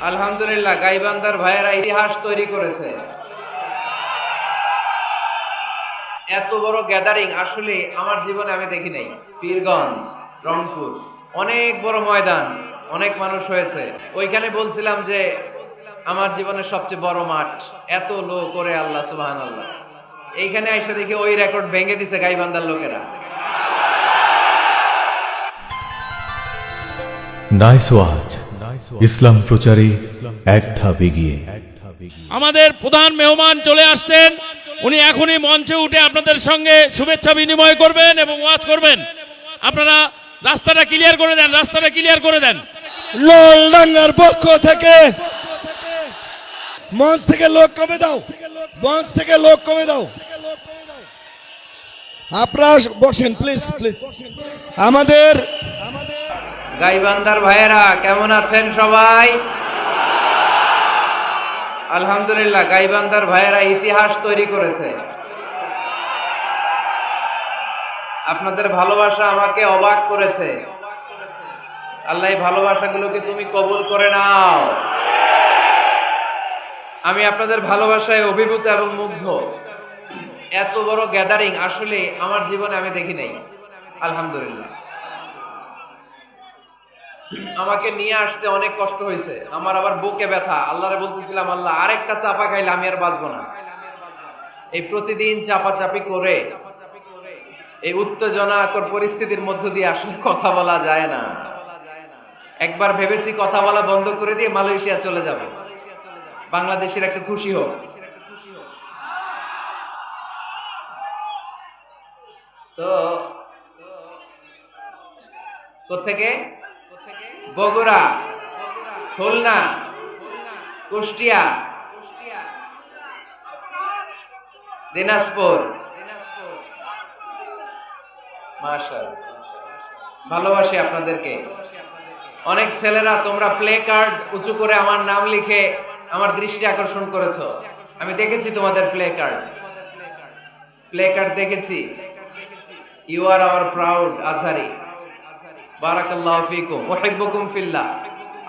আলহামদুলিল্লাহ, গাইবান্ধার ভাইয়েরা ইতিহাস তৈরি করেছে। এত বড় গ্যাদারিং আসলে আমার জীবনে আমি দেখি নাই। পীরগঞ্জ, রংপুর, অনেক বড় ময়দান, অনেক মানুষ হয়েছে। ওইখানে বলছিলাম যে আমার জীবনের সবচেয়ে বড় মাঠ, এত লোক করে আল্লাহ সুবহানাল্লাহ। এইখানে এসে দেখি ওই রেকর্ড ভেঙে দিছে গাইবান্ধার লোকেরা। নাইস ওয়াচ, ইসলাম প্রচারে এক ধাপ এগিয়ে। আমাদের প্রধান মেহমান চলে আসছেন, উনি এখনই মঞ্চে উঠে আপনাদের সঙ্গে শুভেচ্ছা বিনিময় করবেন এবং ওয়াজ করবেন। আপনারা রাস্তাটা ক্লিয়ার করে দেন, রাস্তাটা ক্লিয়ার করে দেন। লালডাঙ্গার পক্ষ থেকে মঞ্চ থেকে লোক কমে দাও, মঞ্চ থেকে লোক কমে দাও। আপনারা বসেন প্লিজ প্লিজ। আমাদের গাইবান্ধার ভাইয়েরা কেমন আছেন সবাই? আলহামদুলিল্লাহ, গাইবান্ধার ভাইয়েরা ইতিহাস তৈরি করেছে। আপনাদের ভালোবাসা আমাকে অবাক করেছে। আল্লাহ এই ভালোবাসাগুলোকে তুমি কবুল করে নাও। আমি আপনাদের ভালোবাসায় অভিভূত এবং মুগ্ধ। এত বড় গ্যাদারিং আসলে আমার জীবনে আমি দেখি নাই। আলহামদুলিল্লাহ, আমাকে নিয়ে আসতে অনেক কষ্ট হয়েছে। আমার আবার বুকে ব্যথা। আল্লাহরে বলতেছিলাম, আল্লাহ আরেকটা চাপা খাইলে আমি আর বাঁচবো না। এই প্রতিদিন চাপাচাপি করে এই উত্তেজনাকর পরিস্থিতির মধ্য দিয়ে আসলে কথা বলা যায় না। একবার ভেবেছি কথা বলা বন্ধ করে দিয়ে মালয়েশিয়া চলে যাব, বাংলাদেশের একটা খুশি হোক। তো কোত্থেকে? বগুড়া, খুলনা, কুষ্টিয়া, দিনাজপুর। মাশাআল্লাহ, ভালোবাসি আপনাদেরকে। অনেক ছেলেরা তোমরা প্লে কার্ড উঁচু করে আমার নাম লিখে আমার দৃষ্টি আকর্ষণ করেছো। আমি দেখেছি তোমাদের প্লে কার্ড দেখেছি। You are our proud Azhari. বারাকাল্লাহু ফিকুম, উহিব্বুকুম ফিল্লাহ।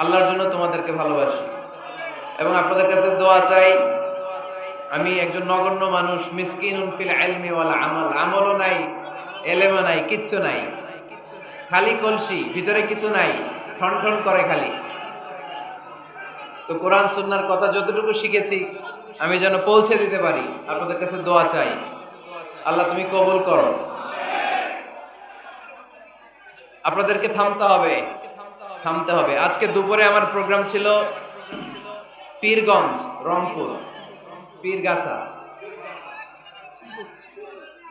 আল্লাহর জন্য তোমাদেরকে ভালোবাসি এবং আপনাদের কাছে দোয়া চাই। আমি একজন নগণ্য মানুষ, মিসকিনুন ফিল ইলমি ওয়াল আমাল। আমলও নাই, এলেমও নাই, কিচ্ছু নাই, খালি কলসি, ভিতরে কিছু নাই, ঠনঠন করে খালি। তো কোরআন সুন্নাহর কথা যতটুকু শিখেছি আমি যেন পৌঁছে দিতে পারি। আপনাদের কাছে দোয়া চাই, আল্লাহ তুমি কবুল করো। আপনাদেরকে থামতে হবে। আজকে দুপুরে আমার প্রোগ্রাম ছিল পীরগঞ্জ, রংপুর, পীরগাছা,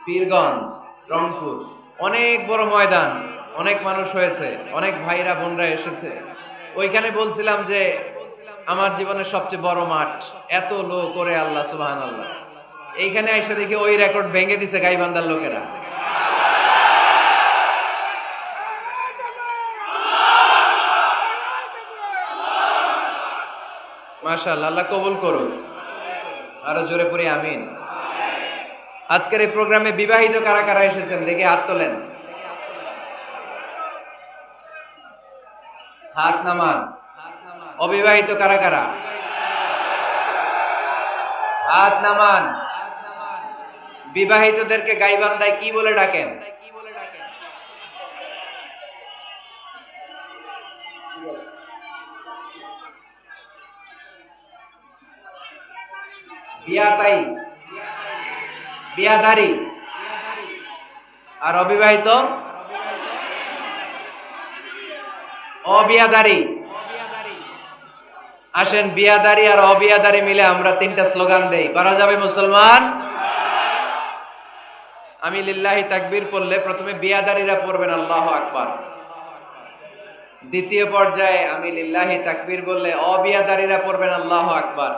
পীরগঞ্জ, রংপুর, অনেক বড় ময়দান, অনেক মানুষ হয়েছে, অনেক ভাইরা বোনরা এসেছে। ওইখানে বলছিলাম যে আমার জীবনের সবচেয়ে বড় মাঠ, এত লোক করে আল্লাহ সুবহানাল্লাহ। এইখানে এসে দেখি ওই রেকর্ড ভেঙে দিছে গাইবান্ধার লোকেরা। মাশাআল্লাহ, আল্লাহ কবুল করুন। আরো জোরে পড়ি আমিন। আজকের এই প্রোগ্রামে বিবাহিত কারা কারা এসেছেন দেখে হাত তোলেন, হাত নামান। অবিবাহিত কারা কারা? হাত নামান। বিবাহিতদেরকে গাইবান্ধায় কি বলে ডাকেন? বিয়াতাই, বিয়াদারি। আর অবিবাহিত? অবিয়াদারি। আসেন, বিয়াদারি আর অবিয়াদারি মিলে আমরা তিনটা স্লোগান দেই, পারা যাবে মুসলমান? আমি লিল্লাহি তাকবীর পড়লে প্রথমে বিয়াদারিরা পড়বেন আল্লাহু আকবার। দ্বিতীয় পর্যায়ে আমি লিল্লাহি তাকবীর বললে অবিয়াদারিরা পড়বেন আল্লাহু আকবার।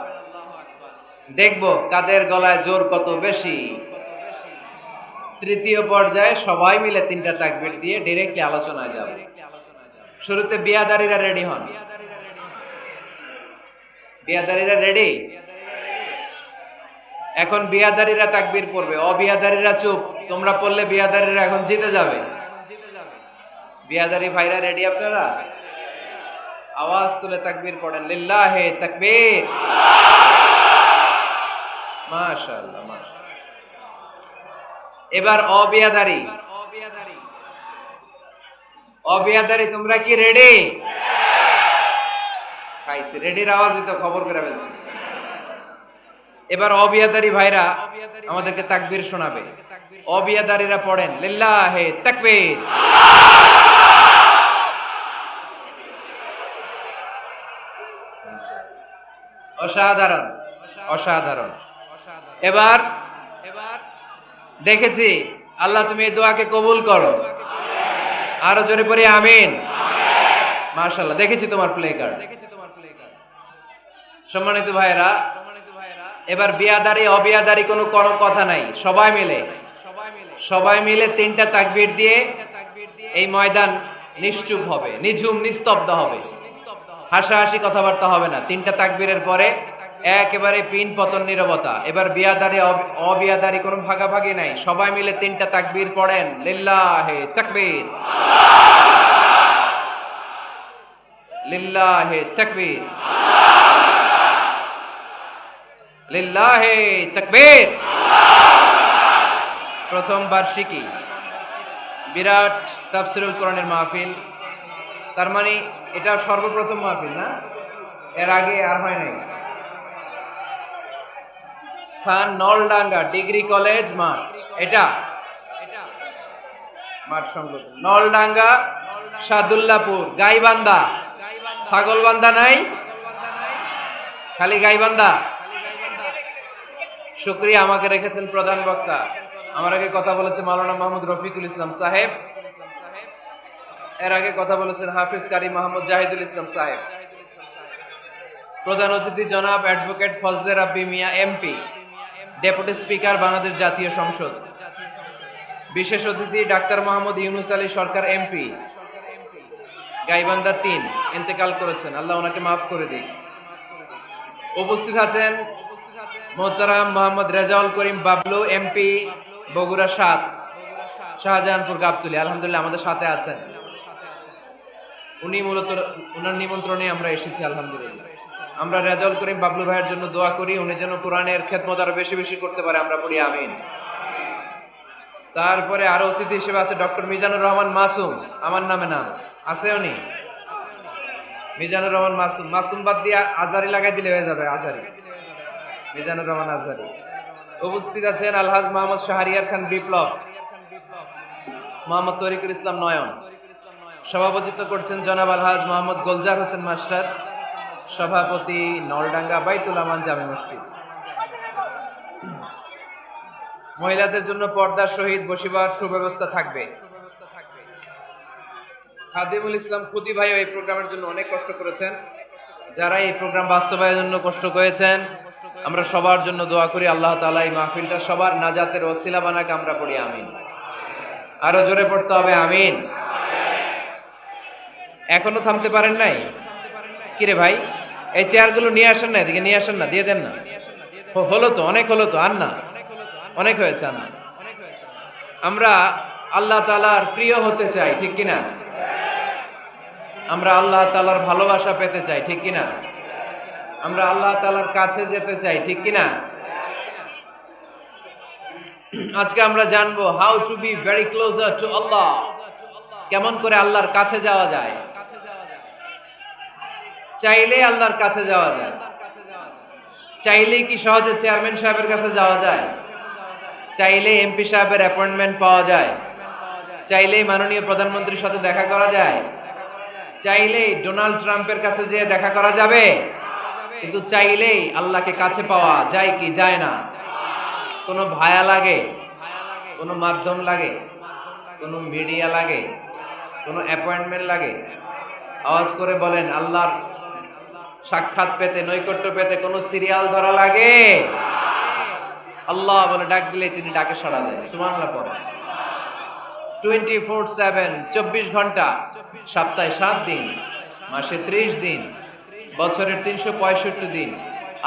দেখবো কাদের গলায় জোর কত বেশি। তৃতীয় পর্যায়ে সবাই মিলে তিনটা তাকবীর দিয়ে ডাইরেক্টলি আলোচনায় যাব। শুরুতে বিয়াদারিরা রেডি হন। বিয়াদারিরা রেডি? এখন বিয়াদারিরা তাকবীর পড়বে, অবিয়াদারিরা চুপ। তোমরা পড়লে বিয়াদারিরা এখন জিতে যাবে। বিয়াদারি ভাইরা রেডি আপনারা? আওয়াজ তুলে তাকবীর পড়েন, লিল্লাহে তাকবীর। মাশাআল্লাহ, মাশাআল্লাহ। এবার অবিয়াদারি, অবিয়াদারি তোমরা কি রেডি? খাইছি, রেডির আওয়াজই তো খবর করে ফেলছি। এবার অবিয়াদারি ভাইরা আমাদেরকে তাকবীর শোনাবে। অবিয়াদারিরা পড়েন, লিল্লাহে তাকবীর। অসাধারণ, অসাধারণ। এবার দেখেছি, আল্লাহ তুমি এই দোয়াকে কবুল করো। আরো জোরে পড়ি আমিন। মাশাআল্লাহ, দেখেছি তোমার প্লে কার্ড। সম্মানিত ভাইরা, এবার বিয়াদারি অবিয়াদারি কোনো কথা নাই, সবাই মিলে তিনটা তাকবীর দিয়ে এই ময়দান নিশ্চুপ হবে, নিঝুম নিস্তব্ধ হবে, হাসাহাসি কথাবার্তা হবে না। তিনটা তাকবীরের পরে একেবারে পিন পতন নীরবতা। এবার বিয়াদারি অবিয়াদারি কোনো ভাগাভাগি নাই, সবাই মিলে তিনটা তাকবীর পড়েন, লিল্লাহে তাকবীর, লিল্লাহে তাকবীর, লিল্লাহে তাকবীর। প্রথম বার্ষিকী বিরাট তাফসীরুল কোরআনের মাহফিল, তার মানে এটা সর্বপ্রথম মাহফিল না? এর আগে আর হয় নাই। স্থান নলডাঙ্গা ডিগ্রি কলেজ মাঠ, এটা মাঠ সংলগ্ন নলডাঙ্গা, সাদুল্লাপুর, গাইবান্ধা। ছাগলবান্ধা নাই, খালি গাইবান্ধা। শুকরিয়া, আমাকে রেখেছেন প্রধান বক্তা। আমার আগে কথা বলেছে মাওলানা মোহাম্মদ রফিকুল ইসলাম সাহেব, এর আগে কথা বলেছেন হাফিজ কারি মোহাম্মদ জাহিদুল ইসলাম সাহেব। প্রধান অতিথি জনাব অ্যাডভোকেট ফজলে রাব্বি মিয়া এমপি, ডেপুটি স্পিকার বাংলাদেশ জাতীয় সংসদ। বিশেষ অতিথি ডাক্তার মোহাম্মদ ইউনুস আলী সরকার এমপি, গাইবান্ধা ৩, ইন্তেকাল করেছেন, আল্লাহ ওনাকে মাফ করে দিক। উপস্থিত আছেন মোহতারাম মোহাম্মদ রেজাউল করিম বাবলু এমপি, বগুড়া ৭, শাহজাহানপুর গাবতলী। আলহামদুলিল্লাহ আমাদের সাথে আছেন উনি, মূলত ওনার নিমন্ত্রণে আমরা এসেছি। আলহামদুলিল্লাহ আমরা রেজাউল করিম বাবলু ভাইয়ের জন্য দোয়া করি, উনি যেন কোরআনের খেদমত আরো বেশি বেশি করতে পারে, আমরা পড়ি আমিন। তারপরে আরো অতিথি হিসেবে আছে ডক্টর মিজানুর রহমান মাসুম, আমার নামে নাম আছে উনি, মিজানুর রহমান মাসুম। মাসুম বাদ দিয়ে আজারি লাগাই দিলে হয়ে যাবে, আজারি, মিজানুর রহমান আজারি। উপস্থিত আছেন আলহাজ মোহাম্মদ শাহরিয়ার খান বিপ্লব, মোহাম্মদ তরিকুল ইসলাম নয়ন। সভাপতিত্ব করছেন জনাব আলহাজ মোহাম্মদ গোলজার হোসেন মাস্টার, সভাপতি নলডাঙ্গা বাইতুল আমান জামে মসজিদ। মহিলাদের জন্য পর্দার সহিত বসিবার সুব্যবস্থা থাকবে। খাদিমুল ইসলাম খুদি ভাইও এই প্রোগ্রামের জন্য অনেক কষ্ট করেছেন। যারা এই প্রোগ্রাম বাস্তবায়নের জন্য কষ্ট করেছেন, আমরা সবার জন্য দোয়া করি, আল্লাহ তাআলা এই মাহফিলটা সবার নাজাতের ওসিলা বানাকে, আমরা পড়ি আমিন। আরো জোরে পড়তে হবে আমিন। এখনো থামতে পারেন নাই? কিরে ভাই, এই চেয়ারগুলো নিয়ে আসেন না, এদিকে নিয়ে আসেন না, দিয়ে দেন না। হলো তো, অনেক হলো তো, আন না, অনেক হয়েছে, আন না। আমরা আল্লাহ তাআলার প্রিয় হতে চাই, ঠিক কিনা? আমরা আল্লাহ তাআলার ভালোবাসা পেতে চাই, ঠিক কিনা? আমরা আল্লাহ তাআলার কাছে যেতে চাই, ঠিক কিনা? আজকে আমরা জানবো how to be very closer to Allah, কেমন করে আল্লাহর কাছে যাওয়া যায়। চাইলে আল্লাহর কাছে যাওয়া যায়, চাইলে কি সহজে চেয়ারম্যান সাহেবের কাছে যাওয়া যায়? চাইলে এমপি সাহেবের অ্যাপয়েন্টমেন্ট পাওয়া যায়? চাইলেই মাননীয় প্রধানমন্ত্রীর সাথে দেখা করা যায়? চাইলেই ডোনাল্ড ট্রাম্পের কাছে যেয়ে দেখা করা যাবে? কিন্তু চাইলেই আল্লাহকে কাছে পাওয়া যায় কি যায় না? কোনো ভায়া লাগে, কোনো মাধ্যম লাগে, কোনো মিডিয়া লাগে, কোনো অ্যাপয়েন্টমেন্ট লাগে? আওয়াজ করে বলেন, আল্লাহর সাক্ষাৎ পেতে, নৈকট্য পেতে কোনো সিরিয়াল ধরা লাগে? আল্লাহ বলে ডাক দিলে তিনি ডাকে সাড়া দেয়। সুবহানাল্লাহ পড়ে। 24/7, 24 ঘন্টা, সপ্তাহে 7 দিন, মাসে 30 দিন, বছরের 365 দিন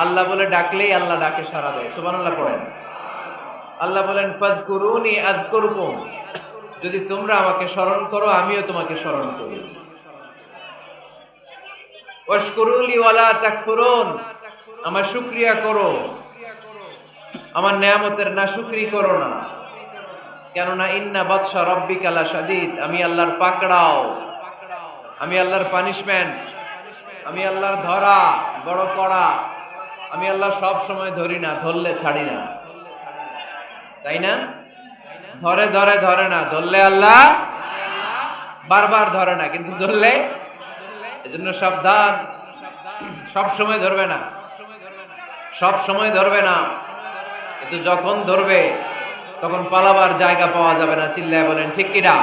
আল্লাহ বলে ডাকলেই আল্লাহ ডাকে সাড়া দেয়। সুবহানাল্লাহ পড়েন। আল্লাহ বলেন, ফাযকুরুনি আযকুরকুম, যদি তোমরা আমাকে স্মরণ করো আমিও তোমাকে স্মরণ করি। ওয়াশকুরুলি ওয়ালা তাকফুরুন, আমার শুকরিয়া করো, আমার নেয়ামতের নাশুকরি করো না। কেননা ইন্না বাতশা রাব্বিকা লাশাদীদ, আমি আল্লাহর পাকড়াও, আমি আল্লাহর পানিশমেন্ট, আমি আল্লাহর ধরা বড় কড়া। আমি আল্লাহ সব সময় ধরি না, ধরলে ছাড়ি না, তাই না? ধরে ধরে ধরে না, ধরলে আল্লাহ বারবার ধরে না, কিন্তু ধরলে, এজন্য সাবধান। সব সময় ধরবে না, সব সময় ধরবে না, কিন্তু যখন ধরবে তখন পালাবার জায়গা পাওয়া যাবে না। চিল্লায় বলেন ঠিক কিনা?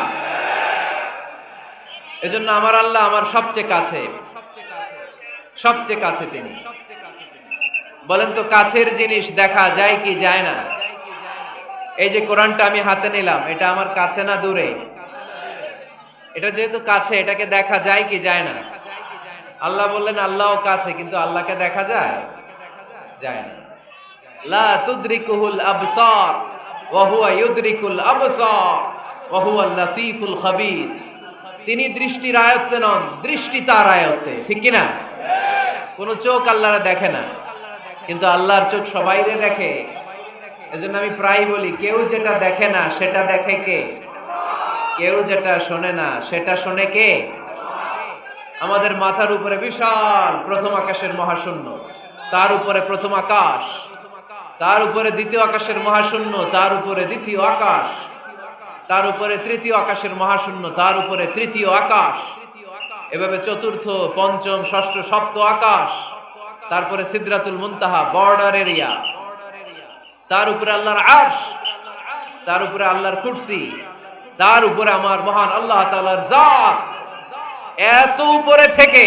এজন্য আমার আল্লাহ আমার সবচেয়ে কাছে, সবচেয়ে কাছে তিনি। বলেন তো কাছের জিনিস দেখা যায় কি যায় না? এই যে কোরআনটা আমি হাতে নিলাম, এটা আমার কাছে না দূরে? এটা যেহেতু কাছে, এটাকে দেখা যায় কি যায় না? আল্লাহ বললেন আল্লাহও কাছে, কিন্তু আল্লাহকে দেখা যায়? যায় না। লা তুদরিকুহুল আবসার ওয়া হুয়া ইউদরিকুল আবসার ওয়া হুয়াল লাতীফুল খাবীর। তিনি দৃষ্টির আয়ত্তে নন, দৃষ্টি তার আয়ত্তে, ঠিক কি না? কোন চোখ আল্লাহরে দেখে না, কিন্তু আল্লাহর চোখ সবাইরে দেখে। এজন্য আমি প্রায় বলি, কেউ যেটা দেখে না সেটা দেখে কে? কেউ যেটা শোনে না সেটা শোনে কে? আমাদের মাথার উপরে বিশাল প্রথম আকাশের মহাশূন্য, তার উপরে প্রথম আকাশ, তার উপরে দ্বিতীয় আকাশের মহাশূন্য, তার উপরে দ্বিতীয় আকাশ, তার উপরে তৃতীয় আকাশের মহাশূন্য, তার উপরে তৃতীয় আকাশ, এভাবে চতুর্থ, পঞ্চম, ষষ্ঠ, সপ্ত আকাশ, তারপরে সিদরাতুল মুনতাহা বর্ডার এরিয়া, তার উপরে আল্লাহর আরশ, তার উপরে আল্লাহর কুরসি, তার উপরে আমার মহান আল্লাহ তাআলার জাত। এত উপরে থেকে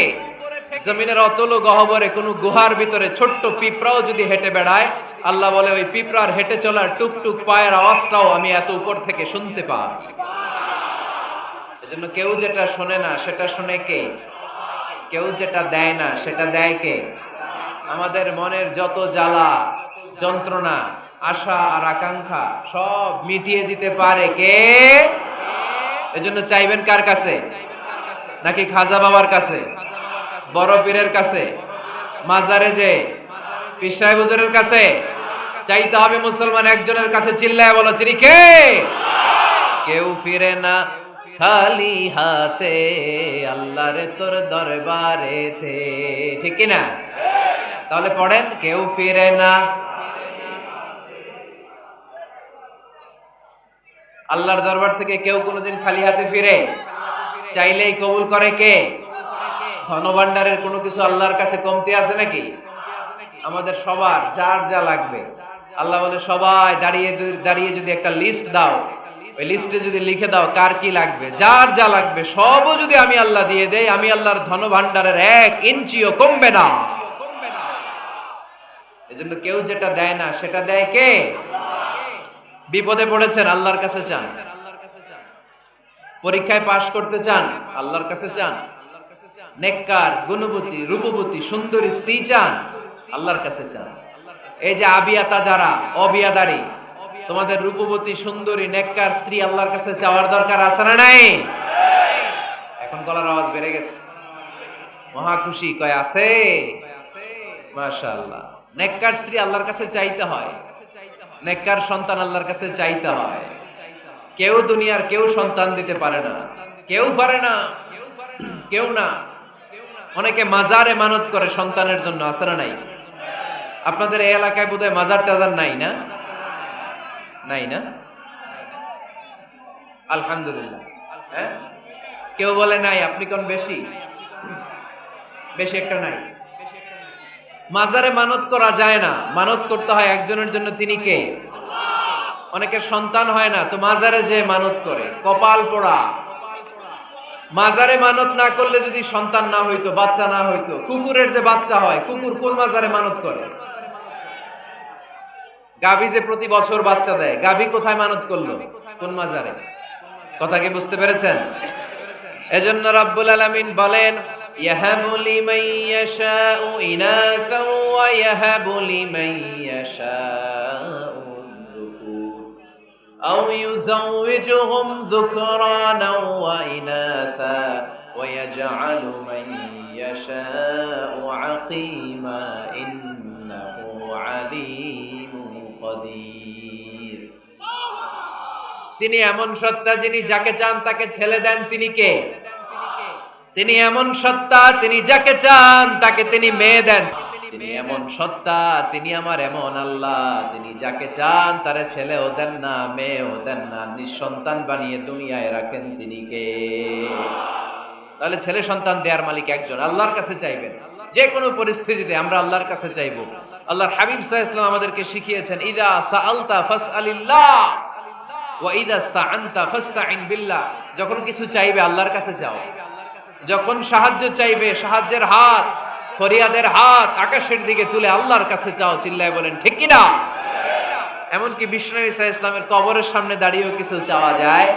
জমিনের অতল গহ্বরে কোন গুহার ভিতরে ছোট্ট পিঁপড়াও যদি হেঁটে বেড়ায়, আল্লাহ বলে ওই পিঁপড়ার হেঁটে চলার টুকটুক পায়ের আওয়াজটাও আমি এত উপর থেকে শুনতে পাই। এজন্য কেউ যেটা শোনে না সেটা শোনে কে? কেউ যেটা দেয় না সেটা দেয় কে? আমাদের মনের যত জ্বালা যন্ত্রণা, আশা আর আকাঙ্ক্ষা সব মিটিয়ে দিতে পারে কে? এজন্য চাইবেন কার কাছে? নাকি খাজা বাবার কাছে, বড় পীরের কাছে, মাজারে যে পীর সাহেব হুজুরের কাছে? চাইতে হবে মুসলমান একজনের কাছে। চিল্লায় বলো তিনি কে? কেউ ফিরে না খালি হাতে, আল্লাহর তোর দরবারেতে, ঠিক কি না? তাহলে পড়েন, কেউ ফিরে না। আল্লাহর দরবার থেকে কেউ কোনোদিন খালি হাতে ফিরে? চাইলেই কবুল করে কে? ধনভাণ্ডারের কোনো কিছু আল্লাহর কাছে কমতি আছে নাকি? আমাদের সবার যার যা লাগবে, আল্লাহ বলে সবাই দাঁড়িয়ে দাঁড়িয়ে যদি একটা লিস্ট দাও, ওই লিস্টে যদি লিখে দাও কার কি লাগবে, যার যা লাগবে সবও যদি আমি আল্লাহ দিয়ে দেই, আমি আল্লাহর ধনভাণ্ডারের 1 ইঞ্চিও কমবে না। এজন্য কেউ যেটা দেয় না সেটা দেয় কে? বিপদে পড়েছেন, আল্লাহর কাছে চান। পরীক্ষায় পাশ করতে চান, আল্লাহর কাছে চান। নেককার, গুণবতী, রূপবতী, সুন্দরী স্ত্রী চান, আল্লাহর কাছে চান। এই যে আবিয়াতা যারা অবিয়াদারি, তোমাদের রূপবতী, সুন্দরী, নেককার স্ত্রী আল্লাহর কাছে চাওয়ার দরকার আছে না নাই? এখন গলার আওয়াজ বেড়ে গেছে, মহা খুশি, কয় আছে। মাশাআল্লাহ। নেককার স্ত্রী আল্লাহর কাছে চাইতে হয়, নেককার সন্তান আল্লাহর কাছে চাইতে হয়। কেউ দুনিয়ার কেউ সন্তান দিতে পারে না, কেউ পারে না, কেউ না। অনেকে মাজারে মানত করে সন্তানের জন্য, আছে না নাই? আপনাদের এই এলাকায় বোধহয় মাজার টাজার নাই না? নাই না? আলহামদুলিল্লাহ। হ্যাঁ, কেউ বলে নাই, আপনি কোন বেশি? বেশি একটা নাই। মাজারে মানত করা যায় না, মানত করতে হয় একজনের জন্য, তিনি কে? অনেকের সন্তান হয় না, তো মাজারে যে মানত করে, কপাল পোড়া। মাজারে মানত না করলে যদি সন্তান না হইতো, বাচ্চা না হইতো, কুকুরের যে বাচ্চা হয়, কুকুর কোন মাজারে মানত করে? গাভী যে প্রতি বছর বাচ্চা দেয়, গাভী কোথায় মানত করলো? কোন মাজারে? কথা কি বুঝতে পেরেছেন? এজন্য রাব্বুল আলামিন বলেন, ইয়াহাবু লিমান ইয়াশাউ ইনাসা ওয়া ইয়াহাবু লিমান ইয়াশাউ যুকুর আও ইউযাওয়িজুহুম যুকরানা ওয়া ইনাসা ওয়া ইয়াজআলু মান يشاء عقيما إنه عليم قدير তিনি এমন সত্তা যিনি যাকে চান তাকে ছেলে দেন তিনি কে তিনি এমন সত্তা তিনি যাকে চান তাকে তিনি মেয়ে দেন তিনি এমন সত্তা তিনি আমার এমন আল্লাহ তিনি যাকে চান তারে ছেলেও দেন না মেয়েও দেন না নিঃসন্তান বানিয়ে দুনিয়ায় রাখেন তিনি কে তাহলে ছেলে সন্তান দেওয়ার মালিক একজন আল্লাহর কাছে চাইবেন যে কোনো পরিস্থিতিতে আমরা আল্লাহর কাছে চাইবো আল্লাহর হাবিব সাল্লাল্লাহু আলাইহি ওয়াসাল্লাম আমাদেরকে শিখিয়েছেন ইদা সাআলতা ফাসআলিল্লাহ ওয়া ইদা ইসতাআনতা ফাসতাইন বিল্লাহ যখন কিছু চাইবে আল্লাহর কাছে চাও যখন সাহায্য চাইবে সাহায্যের হাত ফরিয়াদের হাত আকাশের দিকে তুলে আল্লাহর কাছে চাও চিল্লায় বলেন ঠিক কি না এমনকি বিষ্ণু ঈসা ইসলামের কবরের সামনে দাঁড়িয়েও কিছু চাওয়া যায়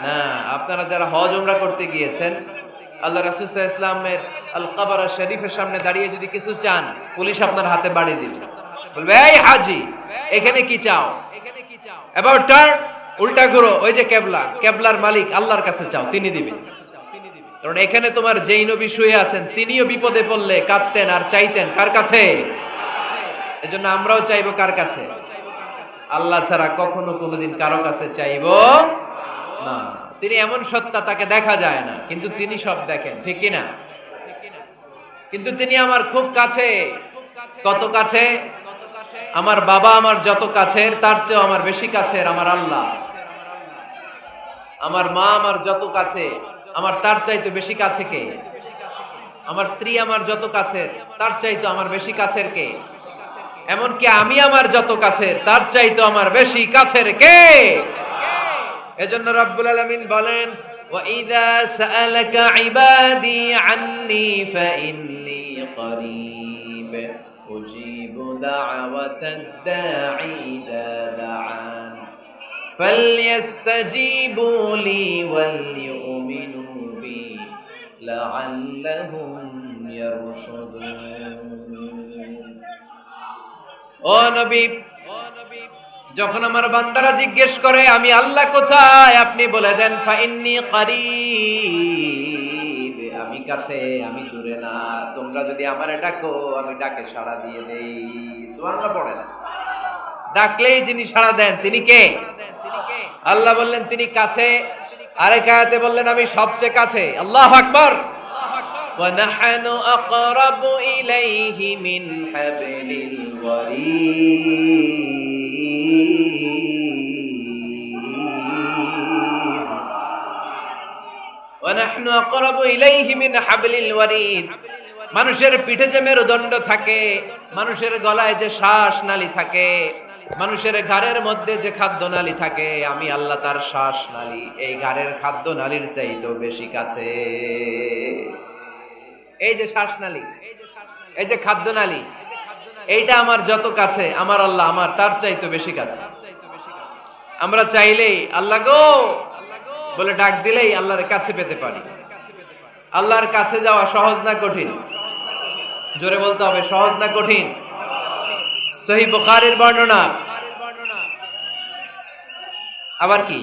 না আপনারা যারা হজ উমরা করতে গিয়েছেন আল্লাহ রাসূল সাল্লাল্লাহু আলাইহি ওয়াসাল্লামের আল কবর শরীফের সামনে দাঁড়িয়ে যদি কিছু চান পুলিশ আপনার হাতে বাড়ি দিবে বলবে এই হাজী এখানে কি চাও অ্যাবাউট টার্ন উল্টা ঘুরো ওই যে কেবলা কেবলার মালিক আল্লাহর কাছে চাও তিনি দিবেন কারণ এখানে তোমার যেই নবী শুয়ে আছেন তিনিও বিপদে পড়লে কাঁদতেন আর চাইতেন কার কাছে এজন্য আমরাও চাইবো কার কাছে আল্লাহ ছাড়া কখনো কোনোদিন কারো কাছে চাইবো না তিনি এমন সত্তা তাকে দেখা যায় না কিন্তু তিনি সব দেখেন ঠিক কি না কিন্তু তিনি আমার খুব কাছে কত কাছে আমার বাবা আমার যত কাছের তার চেয়েও আমার বেশি কাছের আমার আল্লাহ আমার মা আমার যত কাছে আমার তার চাইতে বেশি কাছে কে আমার স্ত্রী আমার যত কাছের তার চাইতে আমার বেশি কাছের কে এমনকি আমি আমার যত কাছের তার চাইতে আমার বেশি কাছের কে এজন্য রব্বুল আলামিন বলেন ওয়া ইযা সাআলাকা ইবাদি আন্নী ফাইন্নী করিব উজিবু দাওয়াতাদ দাঈ ইযা দাআন ফালইস্তাজিবু লি ওয়াল ইউমিনু বি লাআল্লাহুম ইয়ারশুদুন ও নবী যখন আমার বান্দারা জিজ্ঞেস করে আমি আল্লাহ কোথায় আপনি বলে দেন ফাইন্নী করিব আমি কাছে আমি দূরে না তোমরা যদি আমারে ডাকো আমি ডাকে সাড়া দিয়ে দেই সুবহানাল্লাহ পড়েন ডাকলেই যিনি সাড়া দেন তিনি কে আল্লাহ বললেন তিনি কাছে আরেক আয়াতে বললেন আমি সবচেয়ে কাছে আল্লাহু আকবার ওয়া নাহনু আকরাবু ইলাইহি মিন হাবলিল ওয়ারিদ ওয়ানাহনু আকরাবু ইলাইহি মিন হাবলিল ওয়ারিদ মানুষের পিঠে যে মেরুদণ্ড থাকে মানুষের গলায় যে শ্বাস নালী থাকে মানুষের ঘাড়ের মধ্যে যে খাদ্য নালী থাকে আমি আল্লাহ তার শ্বাস নালী এই ঘাড়ের খাদ্য নালীর চাইতেও বেশি কাছে এই যে শ্বাস নালী এই যে খাদ্য নালী এইটা আমার যত কাছে আমার আল্লাহ আমার তার চাইতে বেশি কাছে আমরা চাইলেই আল্লাহ গো বলে ডাক দিলেই আল্লাহর কাছে পেতে পারি আল্লাহর কাছে যাওয়া সহজ না কঠিন জোরে বলতে হবে সহজ না কঠিন সহিহ বুখারীর বর্ণনা আবার কি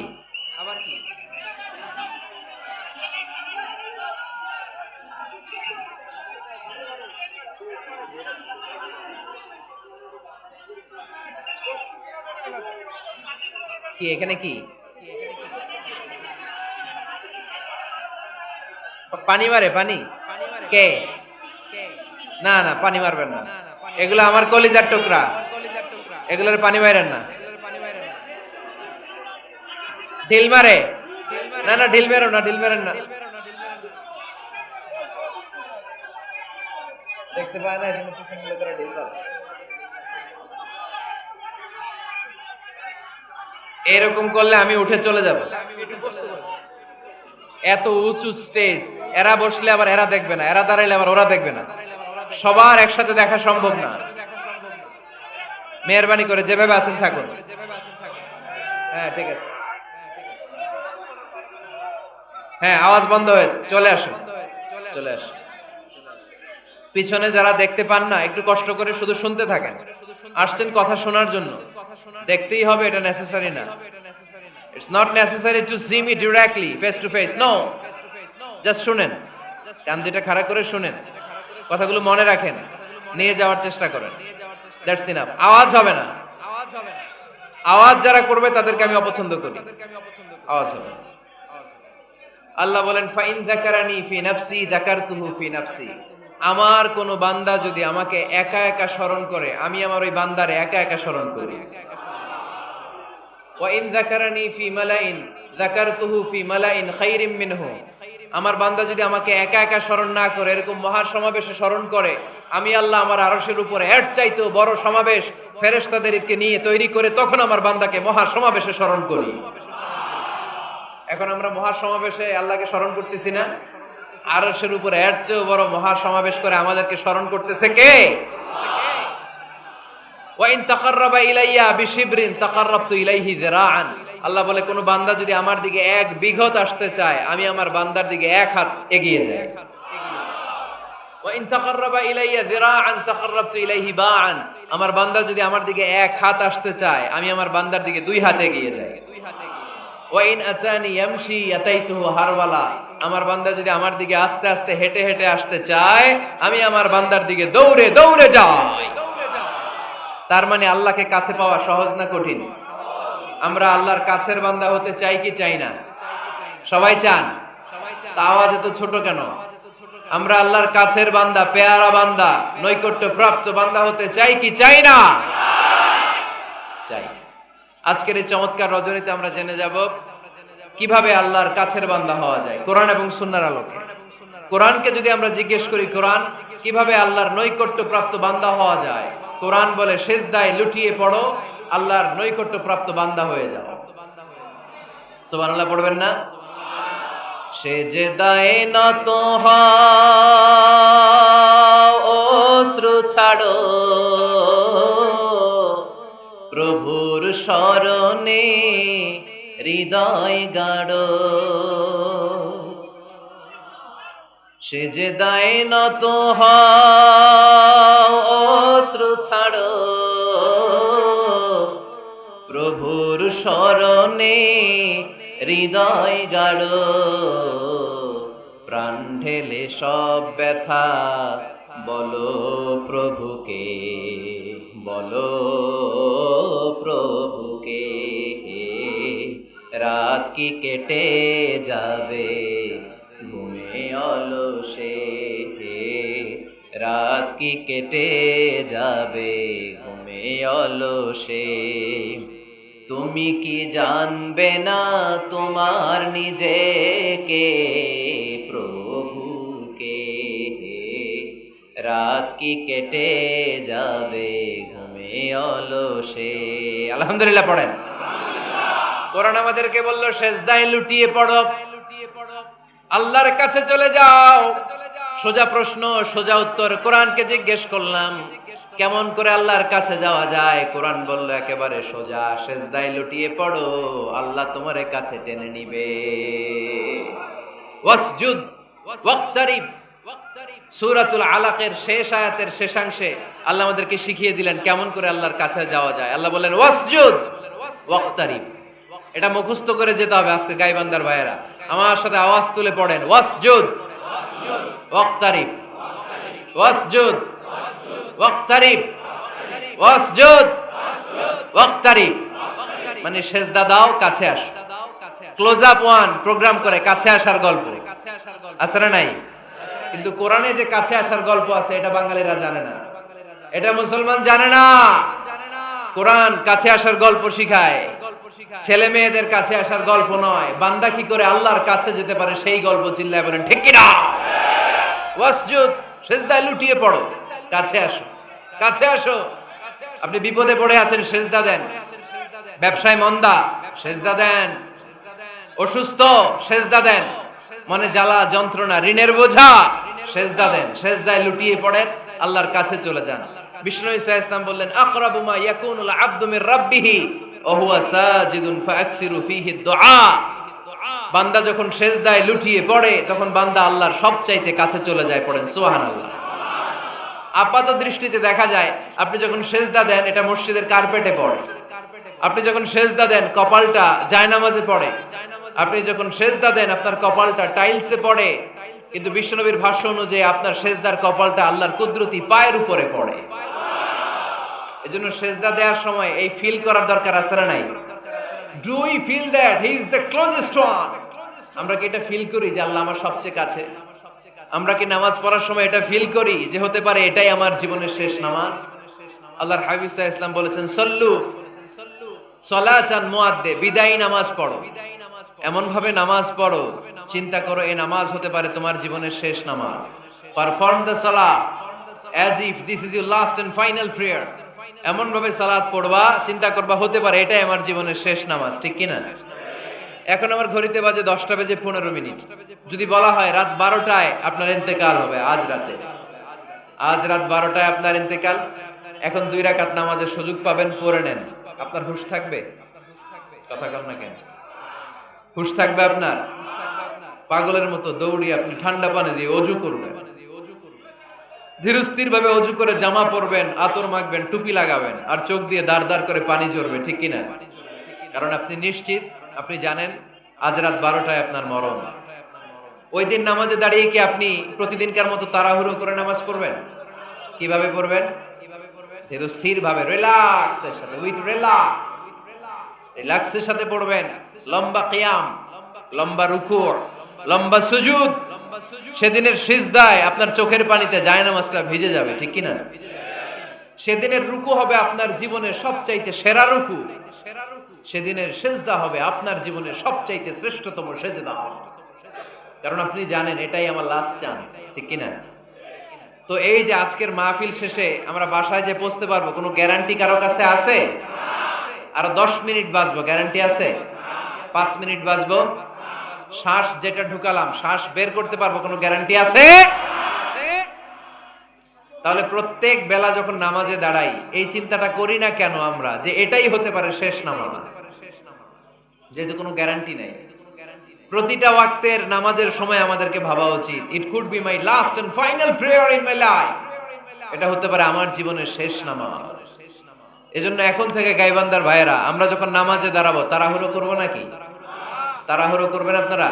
কি এখানে কি পানি মারে পানি কে না না পানি মারবেন না এগুলো আমার কলিজার টুকরা এগুলোর পানি মারেন না ঢিল মারে না না ঢিল মেরো না ঢিল মেরেন না দেখতে পায় না এজন্য পিছন গুলো করে ঢিল মারে এরকম করলে আমি উঠে চলে যাব এত উঁচু স্টেজ এরা বসলে আবার এরা দেখবে না এরা দাঁড়াইলে আবার ওরা দেখবে না সবার একসাথে দেখা সম্ভব না মেহেরবানি করে যেভাবে আছেন থাকুন হ্যাঁ ঠিক আছে হ্যাঁ আওয়াজ বন্ধ হয়েছে চলে আসুন চলে আসুন পিছনে যারা দেখতে পান না একটু কষ্ট করে শুধু শুনতে থাকেন আসছেন কথা শোনার জন্য দেখতেই হবে এটা নেসেসারি না It's not necessary to see me directly face to face. No. Just শুনেন কান যেটা খাড়া করে শুনেন, কথাগুলো মনে রাখেন, নিয়ে যাওয়ার চেষ্টা করেন। That's enough. আওয়াজ হবে না। আওয়াজ যারা করবে তাদেরকে আমি অপছন্দ করি। আওয়াজ হবে না। আল্লাহ বলেন ফাইন যাকারানি ফি নাফসি যাকারতুহু ফি নাফসি। আমার কোন বান্দা যদি আমাকে একা একা স্মরণ করে, আমি আমার ওই বান্দারে একা একা স্মরণ করি। ওয়া ইন যাকারানি ফি মালাইন যাকারতুহু ফি মালাইন খায়রিম মিনহু। আমার বান্দা যদি আমাকে একা একা স্মরণ না করে, এরকম মহা সমাবেশে স্মরণ করে, আমি আল্লাহ আমার আরশের উপরে এর চাইতেও বড় সমাবেশ ফেরেশতাদেরকে নিয়ে তৈরি করে তখন আমার বান্দাকে মহা সমাবেশে স্মরণ করি। এখন আমরা মহা সমাবেশে আল্লাহকে স্মরণ করতেছি না? আরশের উপরে এর চেয়েও বড় মহা সমাবেশ করে আমাদেরকে স্মরণ করতেছে কে? ওয়া ইন তাকাররাবা ইলাইয়া বিশিবরিন তাকাররাবতু ইলাইহি যিরাআন। আল্লাহ বলে কোন বান্দা যদি আমার দিকে এক বিঘত আসতে চায়, আমি আমার বান্দার দিকে এক হাত এগিয়ে যাই। ওয়া ইন তাকাররাবা ইলাইয়া যিরাআন তাকাররাবতু ইলাইহি বাআন। আমার বান্দা যদি আমার দিকে এক হাত আসতে চায়, আমি আমার বান্দার দিকে দুই হাত এগিয়ে যাই। ওয়া ইন আতানি ইয়ামশি আতাইতুহু হারওয়ালা। আমার বান্দা যদি আমার দিকে আস্তে আস্তে হেঁটে হেঁটে আসতে চায়, আমি আমার বান্দার দিকে দৌড়ে দৌড়ে যাই। তার মানে আল্লাহকে কাছে পাওয়া সহজ না কঠিন? আমরা আল্লাহর কাছের বান্দা হতে চাই কি চাই না? সবাই চান। তা আওয়াজ এত ছোট কেন? আমরা আল্লাহর কাছের বান্দা, পেয়ারা বান্দা, নৈকট্য প্রাপ্ত বান্দা হতে চাই কি চাই না? চাই। আজকের এই চমৎকার রজনীতে আমরা জেনে যাব কিভাবে আল্লাহর কাছের বান্দা হওয়া যায় কোরআন এবং সুন্নাহর আলোকে। কোরআনকে যদি আমরা জিজ্ঞেস করি, কোরআন কিভাবে আল্লাহর নৈকট্য প্রাপ্ত বান্দা হওয়া যায়, কোরআন বলে সিজদায় লুটিয়ে পড়ো, আল্লাহর নৈকট্য প্রাপ্ত বান্দা হয়ে যাও। সুবহানাল্লাহ পড়বেন না? সিজদায় নত হও, অশ্রু ছাড়ো, প্রভুর শরণে হৃদয় গাড়ো। সিজদায় নত হও, অশ্রু ছাড়ো, প্রভুর শরণে হৃদয় গাড়ো। প্রাণ ঢেলে সব ব্যথা বলো প্রভুকে, বলো প্রভুকে। রাত কি কেটে যাবে ঘুমে অলসে, রাত কি কেটে যাবে ঘুমে অলসে। তুমি কি জানবে না তোমার নিজেকে, প্রভুকে। রাত কি কেটে যাবে ঘুমে অলসে। আলহামদুলিল্লাহ পড়েন। কোরআন আমাদেরকে বললো সিজদায় লুটিয়ে পড়ো, আল্লাহর কাছে চলে যাও। সোজা প্রশ্ন, সোজা উত্তর। কোরআনকে জিজ্ঞেস করলাম কেমন করে আল্লাহর কাছে যাওয়া যায়, কোরআন বলল একেবারে সোজা, সিজদায় লুটিয়ে পড়ো, আল্লাহ তোমার কাছে টেনে নিবে। ওয়াসজুদ ওয়াক্তারিব। সূরাতুল আলাকের শেষ আয়াতের শেষাংশে আল্লাহ আমাদেরকে শিখিয়ে দিলেন কেমন করে আল্লাহর কাছে যাওয়া যায়। আল্লাহ বললেন ওয়াসজুদ ওয়াক্তারিব। এটা মুখস্থ করে যেতে হবে আজকে গাইবান্দার ভাইয়েরা। আমার সাথে আওয়াজ তুলে পড়েন ওয়াসজুদ ওয়াক্তারিব, ওয়াসজুদ ওয়াক্তারিব, ওয়াসজুদ ওয়াক্তারিব। মানে সিজদা দাও, কাছে আসো। ক্লোজ আপ ওয়ান প্রোগ্রাম করে কাছে আসার গল্প আছে না নাই? কিন্তু কোরআনে যে কাছে আসার গল্প আছে এটা বাঙালিরা জানে না, এটা মুসলমান জানে না। কোরআন কাছে আসার গল্প শিখায়, ছেলে মেয়েদের কাছে আসার গল্প নয়। বান্দা কি করে আল্লাহর কাছে যেতে পারে সেই গল্প। চিল্লায় বলেন ঠিক কি না? ওয়াসজুদ, সিজদায় লুটিয়ে পড়ো, কাছে আসো, কাছে আসো। আপনি বিপদে পড়ে আছেন, সিজদা দেন। ব্যবসায় মন্দা, সিজদা দেন। অসুস্থ, সিজদা দেন। মনে জ্বালা যন্ত্রণা, ঋণের বোঝা, সিজদা দেন। সিজদায় লুটিয়ে পড়েন, আল্লাহর কাছে চলে যান। বিষ্ণু ঈসা ইসলাম বললেন আকরাবু মা ইয়াকুনুল আবদু মির রাব্বিহি ওয়া হুয়া সাজিদুন ফাআকসিরু ফীহি দুআ। বান্দা যখন সিজদায় লুটিয়ে পড়ে তখন বান্দা আল্লাহর সবচাইতে কাছে চলে যায়। পড়েন সুবহানাল্লাহ। আপাত দৃষ্টিতে দেখা যায় আপনি যখন সিজদা দেন এটা মসজিদের কার্পেটে পড়ে, আপনি যখন সিজদা দেন কপালটা জায়নামাজে পড়ে, আপনি যখন সিজদা দেন আপনার কপালটা টাইলসে পড়ে। কিন্তু বিশ্বনবীর ভাষ্য অনুযায়ী আপনার সেজদার কপালটা আল্লাহর কুদরতি পায়ের উপরে পড়ে। এজন্য সেজদা দেওয়ার সময় এই ফিল করার দরকার আছে না নাই? Do we feel that he is the closest one? আমরা কি এটা ফিল করি যে আল্লাহ আমার সবচেয়ে কাছে? আমরা কি নামাজ পড়ার সময় এটা ফিল করি যে হতে পারে এটাই আমার জীবনের শেষ নামাজ? আল্লাহর হাবিব সাল্লাল্লাহু আলাইহি ওয়াসাল্লাম বলেছেন, সল্লু সলাতান মুআদ্দে, বিদায়ী নামাজ পড়ো, এমন ভাবে নামাজ পড়ো চিন্তা করো এই নামাজ হতে পারে তোমার জীবনের শেষ নামাজ। Perform the salah as if this is your last and final prayer. এমন ভাবে সালাত পড়বা চিন্তা করবা হতে পারে এটাই আমার জীবনের শেষ নামাজ, ঠিক কিনা? এখন আমার ঘড়িতে বাজে 10:15। যদি বলা হয় রাত 12টায় আপনার ইন্তেকাল হবে, আজ রাত 12টায় আপনার ইন্তেকাল, এখন 2 রাকাত নামাজের সুযোগ পাবেন, পড়ে নেন, আপনার হুঁশ থাকবে? কথা কম না কেন? হুঁশ থাকবে আপনার? পাগলের মতো দৌড়িয়ে আপনি ঠান্ডা পানি দিয়ে অজু করবেন, ধীরস্থির ভাবে অজু করে জামা পরবেন, আতর মাখবেন, টুপি লাগাবেন, আর চোখ দিয়ে দাঁড় দাঁড় করে পানি ঝরবে, ঠিক কিনা? কারণ আপনি নিশ্চিত, আপনি জানেন আজ রাত 12টায় আপনার মরণ। ওই দিন নামাজে দাঁড়িয়ে কি আপনি প্রতিদিনকার মতো তাড়াহুড়ো করে নামাজ পড়বেন? কিভাবে পড়বেন? ধীরস্থির ভাবে, রিল্যাক্সের সাথে, উইথ রিল্যাক্সের সাথে পড়বেন। লম্বা কিয়াম, লম্বা রুকু, লম্বা সুজুদ। সেদিনের সিজদায় আপনার চোখের পানিতে জায়নামাজটা ভিজে যাবে, ঠিক কিনা? সেদিনের রুকু হবে আপনার জীবনের সবচাইতে সেরা রুকু, সেদিনের সিজদা হবে আপনার জীবনের সবচাইতে শ্রেষ্ঠতম সিজদা। কারণ আপনি জানেন এটাই আমার লাস্ট চান্স, ঠিক কিনা? তো এই যে আজকের মাহফিল শেষে আমরা বাসায় যে পৌঁছতে পারবো, কোনো গ্যারান্টি কারো কাছে আছে? আরো 10 মিনিট বাঁচবো, গ্যারান্টি আছে? 5 মিনিট বাঁচবো, শ্বাস যেটা ঢুকালাম শ্বাস বের করতে পারবো, কোনো গ্যারান্টি আছে? তাহলে প্রত্যেক বেলা যখন নামাজে দাঁড়াই এই চিন্তাটা করি না কেন আমরা যে এটাই হতে পারে শেষ নামাজ? যেহেতু কোনো গ্যারান্টি নাই, প্রতিটা ওয়াক্তের নামাজের সময় আমাদেরকে ভাবা উচিত, it could be my last and final prayer in my life. এটা হতে পারে আমার জীবনের শেষ নামাজ। এজন্য এখন থেকে গাইবান্দার ভাইয়েরা, আমরা যখন নামাজে দাঁড়াবো তাড়াহুড়ো করবো নাকি? তাড়াহুড়ো করবেন আপনারা?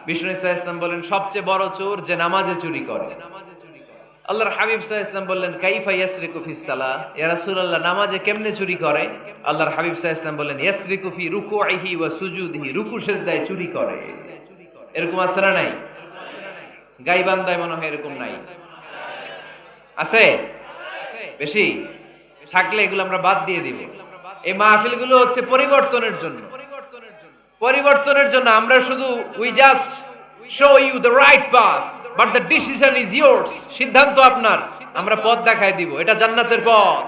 বিষ্ণু ইসলাম বলেন সবচেয়ে বড় চোর যে নামাজে চুরি করে। আল্লাহর হাবিব সাল্লাল্লাহু আলাইহি ওয়াসাল্লাম বললেন কাইফা ইয়াসরিকু ফিস সালাহ, ইয়া রাসূলুল্লাহ নামাজে কেমনে চুরি করে? আল্লাহর হাবিব সাল্লাল্লাহু আলাইহি ওয়াসাল্লাম বললেন ইয়াসরিকু ফি রুকুইহি ওয়া সুজুদিহি, রুকু সিজদায় চুরি করে। এরকম আছে না নাই? গাইবান্দায় মনে হয় এরকম নাই, আছে বেশি? থাকলে এগুলো আমরা বাদ দিয়ে দিব। এই মাহফিলগুলো হচ্ছে পরিবর্তনের জন্য, পরিবর্তনের জন্য। আমরা শুধু we just show you the right path but the decision is yours. সিদ্ধান্ত আপনার, আমরা পথ দেখায় দিব, এটা জান্নাতের পথ।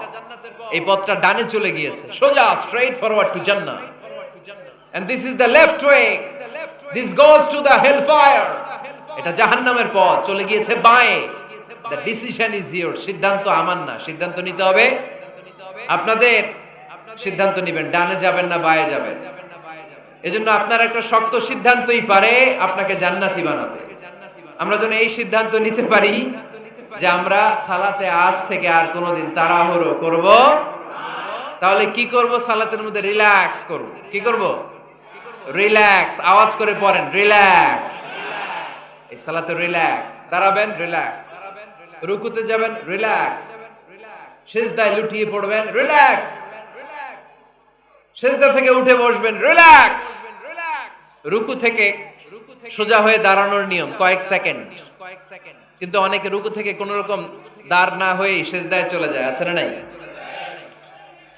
এই পথটা ডানে চলে গিয়েছে, সোজা straight forward to Jannah, and this is the left way, this goes to the hell fire. এটা জাহান্নামের পথ, চলে গিয়েছে বাঁয়ে। The decision is yours. সিদ্ধান্ত আমার না, সিদ্ধান্ত নিতে হবে আপনাদের। সিদ্ধান্ত নেবেন ডানে যাবেন না বাঁয়ে যাবেন। এজন্য আপনার একটা শক্ত সিদ্ধান্তই পারে আপনাকে জান্নাতি বানাবে। আমরা যেন এই সিদ্ধান্ত নিতে পারি যে আমরা সালাতে আজ থেকে আর কোনোদিন তাড়াহুড়ো করব। তাহলে কি করব? সালাতের মধ্যে রিল্যাক্স করব। কি করব? রিল্যাক্স। আওয়াজ করে পড়েন, রিল্যাক্স। এই সালাতে রিল্যাক্স। দাঁড়াবেন, রিল্যাক্স। রুকুতে যাবেন, রিল্যাক্স। সিজদায় লুটিয়ে পড়বেন, রিল্যাক্স। সিজদা থেকে উঠে বসবেন, রিল্যাক্স। রুকু থেকে সোজা হয়ে দাঁড়ানোর নিয়ম কয়েক সেকেন্ড, কিন্তু অনেকে রুকু থেকে কোন রকম দাঁড় না হয়ে সিজদায় চলে যায়, আছে না নাই?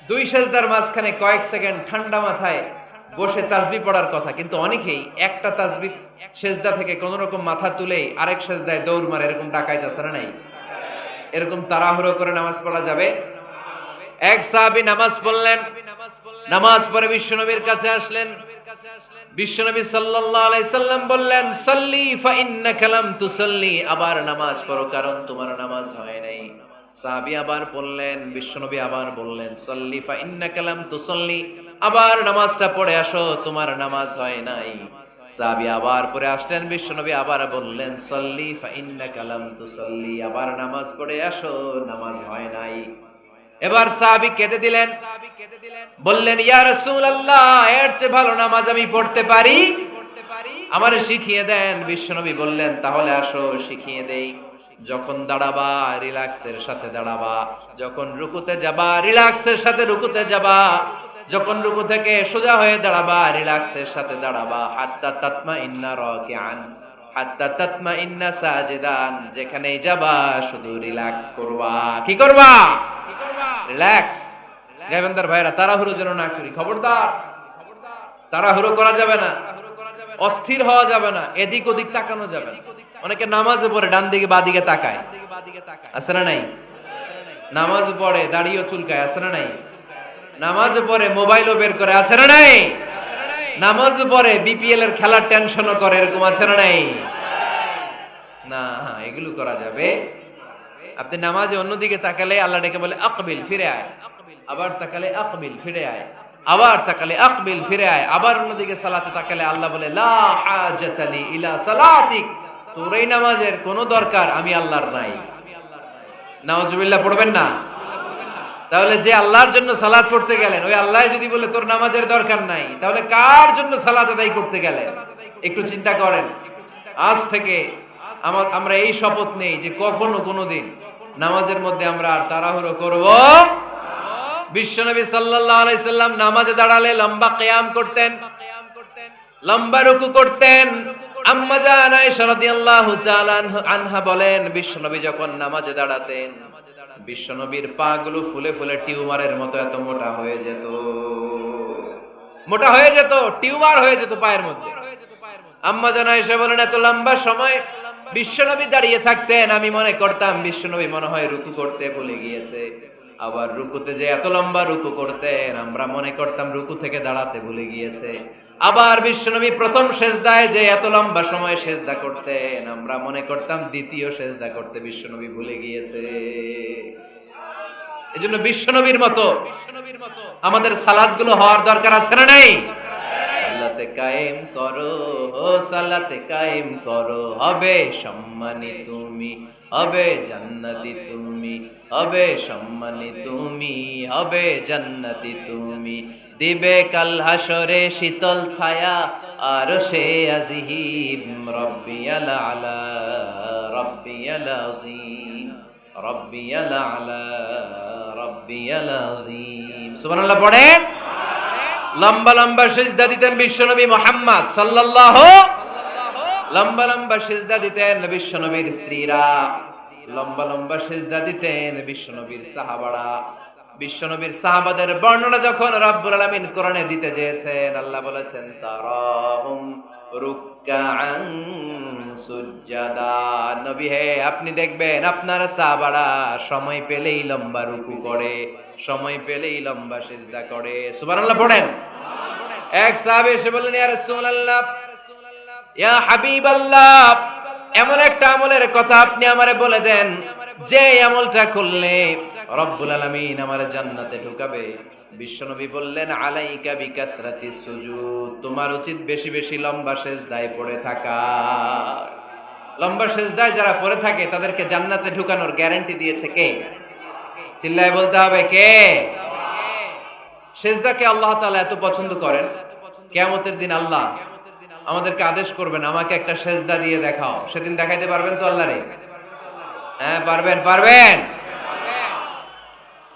2 সিজদার মাঝখানে কয়েক সেকেন্ড ঠান্ডা মাথায় বসে তাসবিহ পড়ার কথা, কিন্তু অনেকেই একটা তাসবিহ সিজদা থেকে কোন রকম মাথা তুলেই আরেক সিজদায় দৌড় মারে। এরকম ডাকাইত আছে না নাই? এরকম তাড়াহুড়ো করে নামাজ পড়া যাবে? এক সাহাবী নামাজ পড়লেন, নামাজ পড়ে বিশ্বনবীর কাছে আসলেন। বিশ্বনবী সাল্লাল্লাহু আলাইহি সাল্লাম বললেন সাল্লি ফা ইন্নাকা লাম তুসাল্লি, আবার নামাজ পড়ো কারণ তোমার নামাজ হয় নাই। সাহাবী আবার পড়লেন, বিশ্বনবী আবার বললেন সাল্লি ফা ইন্নাকা লাম তুসাল্লি, আবার নামাজটা পড়ে আসো তোমার নামাজ হয় নাই। সাহাবী আবার পড়ে আসলেন, বিশ্বনবী আবার বললেন সাল্লি ফা ইন্নাকা লাম তুসাল্লি, আবার নামাজ পড়ে আসো নামাজ হয় নাই। এবার সাহাবী কেঁদে দিলেন, বললেন ইয়া রাসূলুল্লাহ এর চেয়ে ভালো নামাজ আমি পড়তে পারি? আমারে শিখিয়ে দেন। বিশ্বনবী বললেন তাহলে আসো শিখিয়ে দেই। যখন দাঁড়াবা রিল্যাক্সের সাথে দাঁড়াবা, যখন রুকুতে যাবা রিল্যাক্সের সাথে রুকুতে যাবা, যখন রুকু থেকে সোজা হয়ে দাঁড়াবা রিল্যাক্সের সাথে দাঁড়াবা। হাত্তা তাতমা ইন্না রাকিআন হাত্তা তাতমা ইন্না সাজিদান, যেখানেই যাবা শুধু রিল্যাক্স করবা। কি করবা? রিল্যাক্স। গায়বান্দার ভাইরা তাড়াহুড়ো যেন না করি, খবরদার। তাড়াহুড়ো করা যাবে না, অস্থির হওয়া যাবে না, এদিক ওদিক তাকানো যাবে না। অনেকে নামাজে পড়ে ডান দিকে বা দিকে তাকায়, আছে না নাই? নামাজ পড়ে দাড়িও চুলকায়, আছে না নাই? নামাজ পড়ে মোবাইলও বের করে, আছে না নাই? নামাজ পড়ে বিপিএল এর খেলার টেনশনও করে, এরকম আছে না নাই? না, এগুলো করা যাবে। আপনি নামাজে অন্যদিকে তাকালে আল্লাহ ডেকে বলে আকবিল, ফিরে আয়। আবার তাকালে আকবিল, ফিরে আয়। আবার তাকালে আকবিল, ফিরে আয়। আবার অন্যদিকে সালাতে তাকালে আল্লাহ বলে লা হাজাতা লি ইলা সালাতিক, তোর এই নামাজের কোনো দরকার আমি আল্লাহর নাই। নাউজুবিল্লাহ পড়বেন না? তাহলে যে আল্লাহর জন্য সালাত পড়তে গেলেন, ওই আল্লাহ যদি বলে তোর নামাজের দরকার নাই, তাহলে কার জন্য সালাত আদায় করতে গেলেন? একটু চিন্তা করেন। আজ থেকে আমরা এই শপথ নেই যে কখনো কোনোদিন নামাজের মধ্যে আমরা আর তাড়াহুড়ো করব। বিশ্বনবী সাল্লাল্লাহু আলাইহি সাল্লাম নামাজে দাঁড়ালে লম্বা কিয়াম করতেন, লম্বা রুকু করতেন। আম্মা জান আয়েশা রাদিয়াল্লাহু তাআলা আনহা বলেন, বিশ্বনবী যখন নামাজে দাঁড়াতেন বিশ্বনবীর পা গুলো ফুলে ফুলে টিউমারের মতো এত মোটা হয়ে যেত, মোটা হয়ে যেত, টিউমার হয়ে যেত পায়ের মধ্যে। আম্মা জান আয়েশা বলেন এত লম্বা সময় বিশ্বনবী দাঁড়িয়ে থাকতেন, আমি মনে করতাম বিশ্বনবী মনে হয় রুকু করতে ভুলে গিয়েছে। আবার রুকুতে যে এত লম্বা রুকু করতেন, আমরা মনে করতাম রুকু থেকে দাঁড়াতে ভুলে গিয়েছে। আবার বিশ্বনবী প্রথম সেজদায় যে এত লম্বা সময় সেজদা করতেন, আমরা মনে করতাম দ্বিতীয় সেজদা করতে বিশ্বনবী ভুলে গিয়েছে। এজন্য বিশ্বনবীর মতো আমাদের সালাতগুলো হওয়ার দরকার আছে না নাই? সালাতে কায়েম করো, ও সালাতে কায়েম করো, হবে সম্মানী তুমি, হবে জান্নাতি তুমি, হবে সম্মানী তুমি, হবে জান্নাতি তুমি। দিবে কাল হাসরে শীতল ছায়া আরশে আজিম, রব্বিয়াল আলা রব্বিয়াল আযীম, রব্বিয়াল আলা রব্বিয়াল আযীম। সুবহানাল্লাহ পড়ে। লম্বা লম্বা সিজদা দিতেন বিশ্বনবী মুহাম্মদ সাল্লাল্লাহু, লম্বা লম্বা সিজদা দিতেন বিশ্বনবীর স্ত্রীরা, লম্বা লম্বা সিজদা দিতেন বিশ্বনবীর সাহাবারা। বিশ্বনবীর সাহাবাদের বর্ণনা যখন রব্বুল আলামিন কোরআনে দিতে চেয়েছেন, আল্লাহ বলেছেন তারাহুম রুকআন সুজদা, নবী হে আপনি দেখবেন আপনার সাহাবারা সময় পেলেই লম্বা রুকু করে, সময় পেলেই লম্বা সিজদা করে। সুবহানাল্লাহ পড়েন। এক সাহাবী এসে বললেন ইয়া রাসূলুল্লাহ, ইয়া হাবিবাল্লাহ, এমন একটা আমলের কথা আপনি আমারে বলে দেন যে আমলটা করলে রব্বুল আলামিন আমারে জান্নাতে ঢুকাবে। বিশ্বনবী বললেন আলাইকা বিকাসরাতিস সুজুদ, তোমার উচিত বেশি বেশি লম্বা সিজদায় পড়ে থাকা। লম্বা সিজদায় যারা পড়ে থাকে তাদেরকে জান্নাতে ঢুকানোর গ্যারান্টি দিয়েছে কে? চিল্লায় বলতে হবে কে? সিজদাকে আল্লাহ তাআলা এত পছন্দ করেন, কিয়ামতের দিন আল্লাহ আমাদেরকে আদেশ করবেন আমাকে একটা সিজদা দিয়ে দেখাও। সেদিন দেখাইতে পারবেন তো আল্লাহরে? হ্যাঁ পারবেন, পারবেন।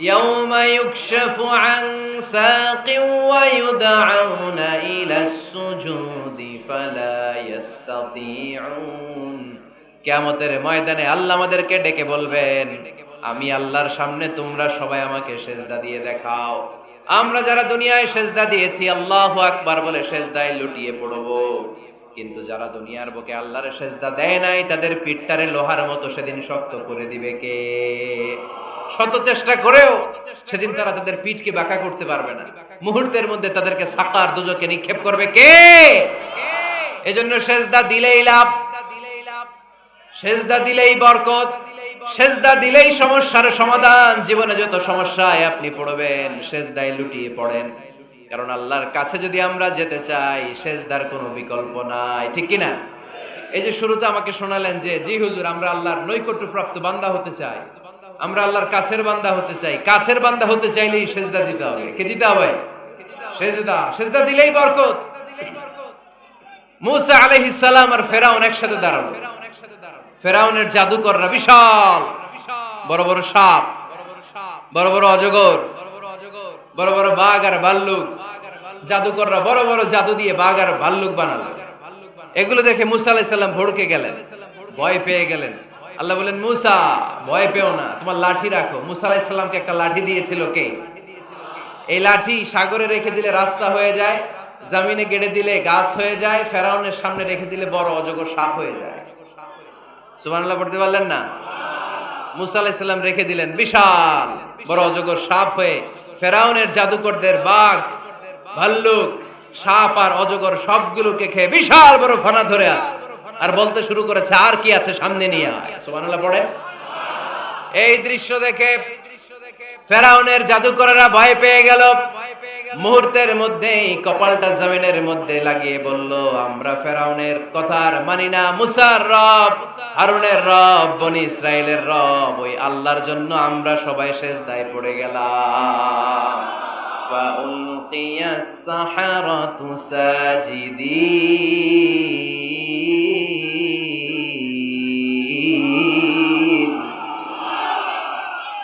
ইয়াউমা ইউকশাফু আন সাকিন ওয়া ইউদআউনা ইলাস সুজুদি ফালা ইস্তাতিউন, কিয়ামতের ময়দানে আল্লাহ আমাদেরকে ডেকে বলবেন আমি আল্লাহর সামনে তোমরা সবাই আমাকে সিজদা দিয়ে দেখাও। আমরা যারা দুনিয়ায় সিজদা দিয়েছি আল্লাহু আকবার বলে সিজদায় লুটিয়ে পড়ব, কিন্তু যারা দুনিয়ার বুকে আল্লাহর সিজদা দেয় নাই তাদের পিঠটারে লোহার মতো সেদিন শক্ত করে দিবে কে? শত চেষ্টা করেও সেদিন তারা তাদের পিঠকে বাঁকা করতে পারবে না, মুহূর্তের মধ্যে তাদেরকে সাকার দুজকে নিক্ষেপ করবে কে? এজন্য সিজদা দিলেই লাভ, সিজদা দিলেই বরকত, সিজদা দিলেই সমস্যার সমাধান। জীবনে যত সমস্যায় আপনি পড়বেন সিজদায় লুটিয়ে পড়েন, কারণ আল্লাহর কাছে যদি আমরা যেতে চাই সিজদার কোনো বিকল্প নাই, ঠিক কি না? এই যে শুরুতে আমাকে শোনালেন যে জি হুজুর আমরা আল্লাহর নৈকট্যপ্রাপ্ত বান্দা হতে চাই, আমরা আল্লাহর কাছের বান্দা হতে চাই। কাছের বান্দা হতে চাইলেই সিজদা দিতে হবে। কে দিতে হবে? সিজদা। সিজদা দিলেই বরকত। মুসা আলাইহিস সালাম আর ফেরাউন একসাথে দাঁড়ালো। ফেরাউনের জাদুকররা বিশাল বড় বড় সাপ, বড় বড় অজগর, বড় বড় বাঘ আর ভাল্লুক, জাদুকররা বড় বড় জাদু দিয়ে বাঘ আর ভাল্লুক বানালো। এগুলো দেখে মুসা আলাইহিস সালাম ভড়কে গেলেন, ভয় পেয়ে গেলেন। আল্লাহ বলেন, মুসা ভয় পেও না, তোমার লাঠি রাখো। মুসা আলাইহিস সালামকে একটা লাঠি দিয়েছিল কে? এই লাঠি সাগরে রেখে দিলে রাস্তা হয়ে যায়, জমিনে গেড়ে দিলে গাছ হয়ে যায়, ফেরাউনের সামনে রেখে দিলে বড় অজগর সাপ হয়ে যায়। সুবহানাল্লাহ পড়তে পারলেন না? মুসা আলাইহিস সালাম রেখে দিলেন, বিশাল বড় অজগর সাপ হয়ে ফেরাউনের জাদুকরদের বাঘ, ভাল্লুক, সাপ আর অজগর সবগুলোকে খেয়ে বিশাল বড় ফনা ধরে আছে আর বলতে শুরু করেছে, আর কি আছে সামনে নিয়ে আয়। সুবহানাল্লাহ পড়েন। এই দৃশ্য দেখে ফেরাউনের জাদুকরেরা ভয় পেয়ে গেল। মুহূর্তের মধ্যেই কপালটা জমিনের মধ্যে লাগিয়ে বলল, আমরা ফেরাউনের কথা আর মানি না। মুসার রব, হারুনের রব, বনি ইসরাইলের রব, ওই আল্লাহর জন্য আমরা সবাই সিজদায় পড়ে গেলাম। ফাউলকিয়াস সাহারাতু সাজিদিন।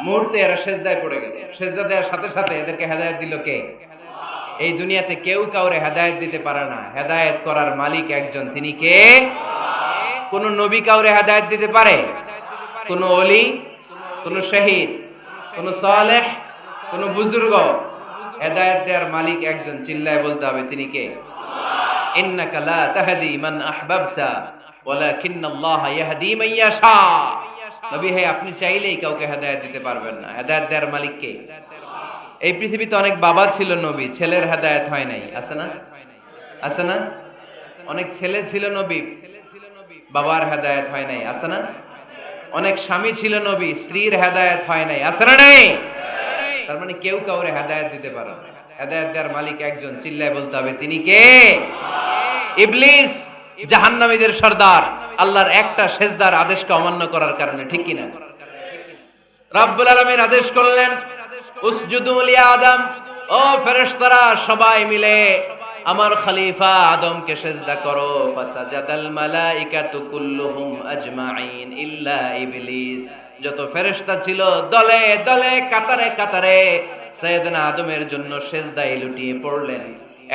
মুহূর্তে এরা সেজদায় পড়ে গেল। সেজদা দেওয়ার সাথে সাথে এদেরকে হেদায়েত দিল কে? এই দুনিয়াতে কেউ কাউরে হেদায়েত দিতে পারে না, হেদায়েত করার মালিক একজন, তিনি কে? কোন নবী কাউরে হেদায়েত দিতে পারে? কোন ওলি, কোন শহীদ, কোন সালেহ, কোন বুজুর্গ? হেদায়েত দেওয়ার মালিক একজন, চিল্লায় বলতে হবে তিনি কে? ইন্নাকা লা তাহদি মান আহবাবতা ওয়ালাকিন্নাল্লাহা ইয়াহদি মান ইয়াশা। নবী হে, আপনি চাইলেই কাউকে হেদায়েত দিতে পারবেন না, হেদায়েত দেওয়ার মালিক কে? এই পৃথিবীতে অনেক বাবা ছিল নবী, ছেলের হেদায়েত হয় নাই, আছে না? আছে না? অনেক ছেলে ছিল নবী, বাবার হেদায়েত হয় নাই, আছে না? অনেক স্বামী ছিল নবী, স্ত্রীর হেদায়েত হয় নাই, আছে না? নাই। তার মানে কেউ কাউরে হেদায়েত দিতে পারে না, হেদায়েত দেওয়ার মালিক একজন, চিল্লায় বলতে হবে তিনি কে? ইবলিস জাহান্নামীদের সর্দার, আল্লাহর একটা সেজদার আদেশকে অমান্য করার কারণে, ঠিক কিনা? রব্বুল আলামিন আদেশ করলেন, উসজুদু লি আদম, ও ফেরেশতারা সবাই মিলে আমার খলিফা আদমকে সিজদা করো। ফাসাজাদাল মালাইকাতু কুল্লুহুম আজমাইন ইল্লা ইবলিস। যত ফেরেশতা ছিল দলে দলে কাতারে কাতারে সাইয়েদনা আদমের জন্য সিজদায় লুটিয়ে পড়লেন।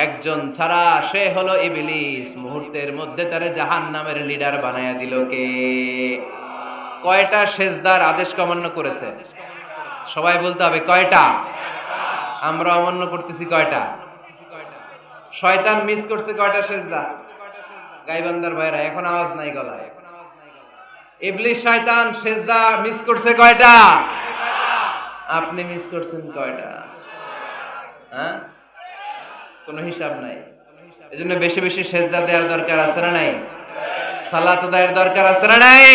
একজন ছাড়া, সে হলো ইবলিস। মুহূর্তের মধ্যে তারে জাহান্নামের লিডার বানায়া দিল কে? কয়টা সিজদার আদেশ অমান্য করেছে? সবাই বলতে হবে কয়টা? আমরা অমান্য করতেছি কয়টা? শয়তান মিস করছে কয়টা সিজদা? গাইবান্দার ভাইরা এখন আওয়াজ নাই গলায়। ইবলিস শয়তান সিজদা মিস করছে কয়টা? আপনি মিস করছেন কয়টা? হ্যাঁ, কোনো হিসাব নাই। এজন্য বেশি বেশি সিজদা দেওয়ার দরকার আছে না নাই? সালাত দেওয়ার দরকার আছে না নাই?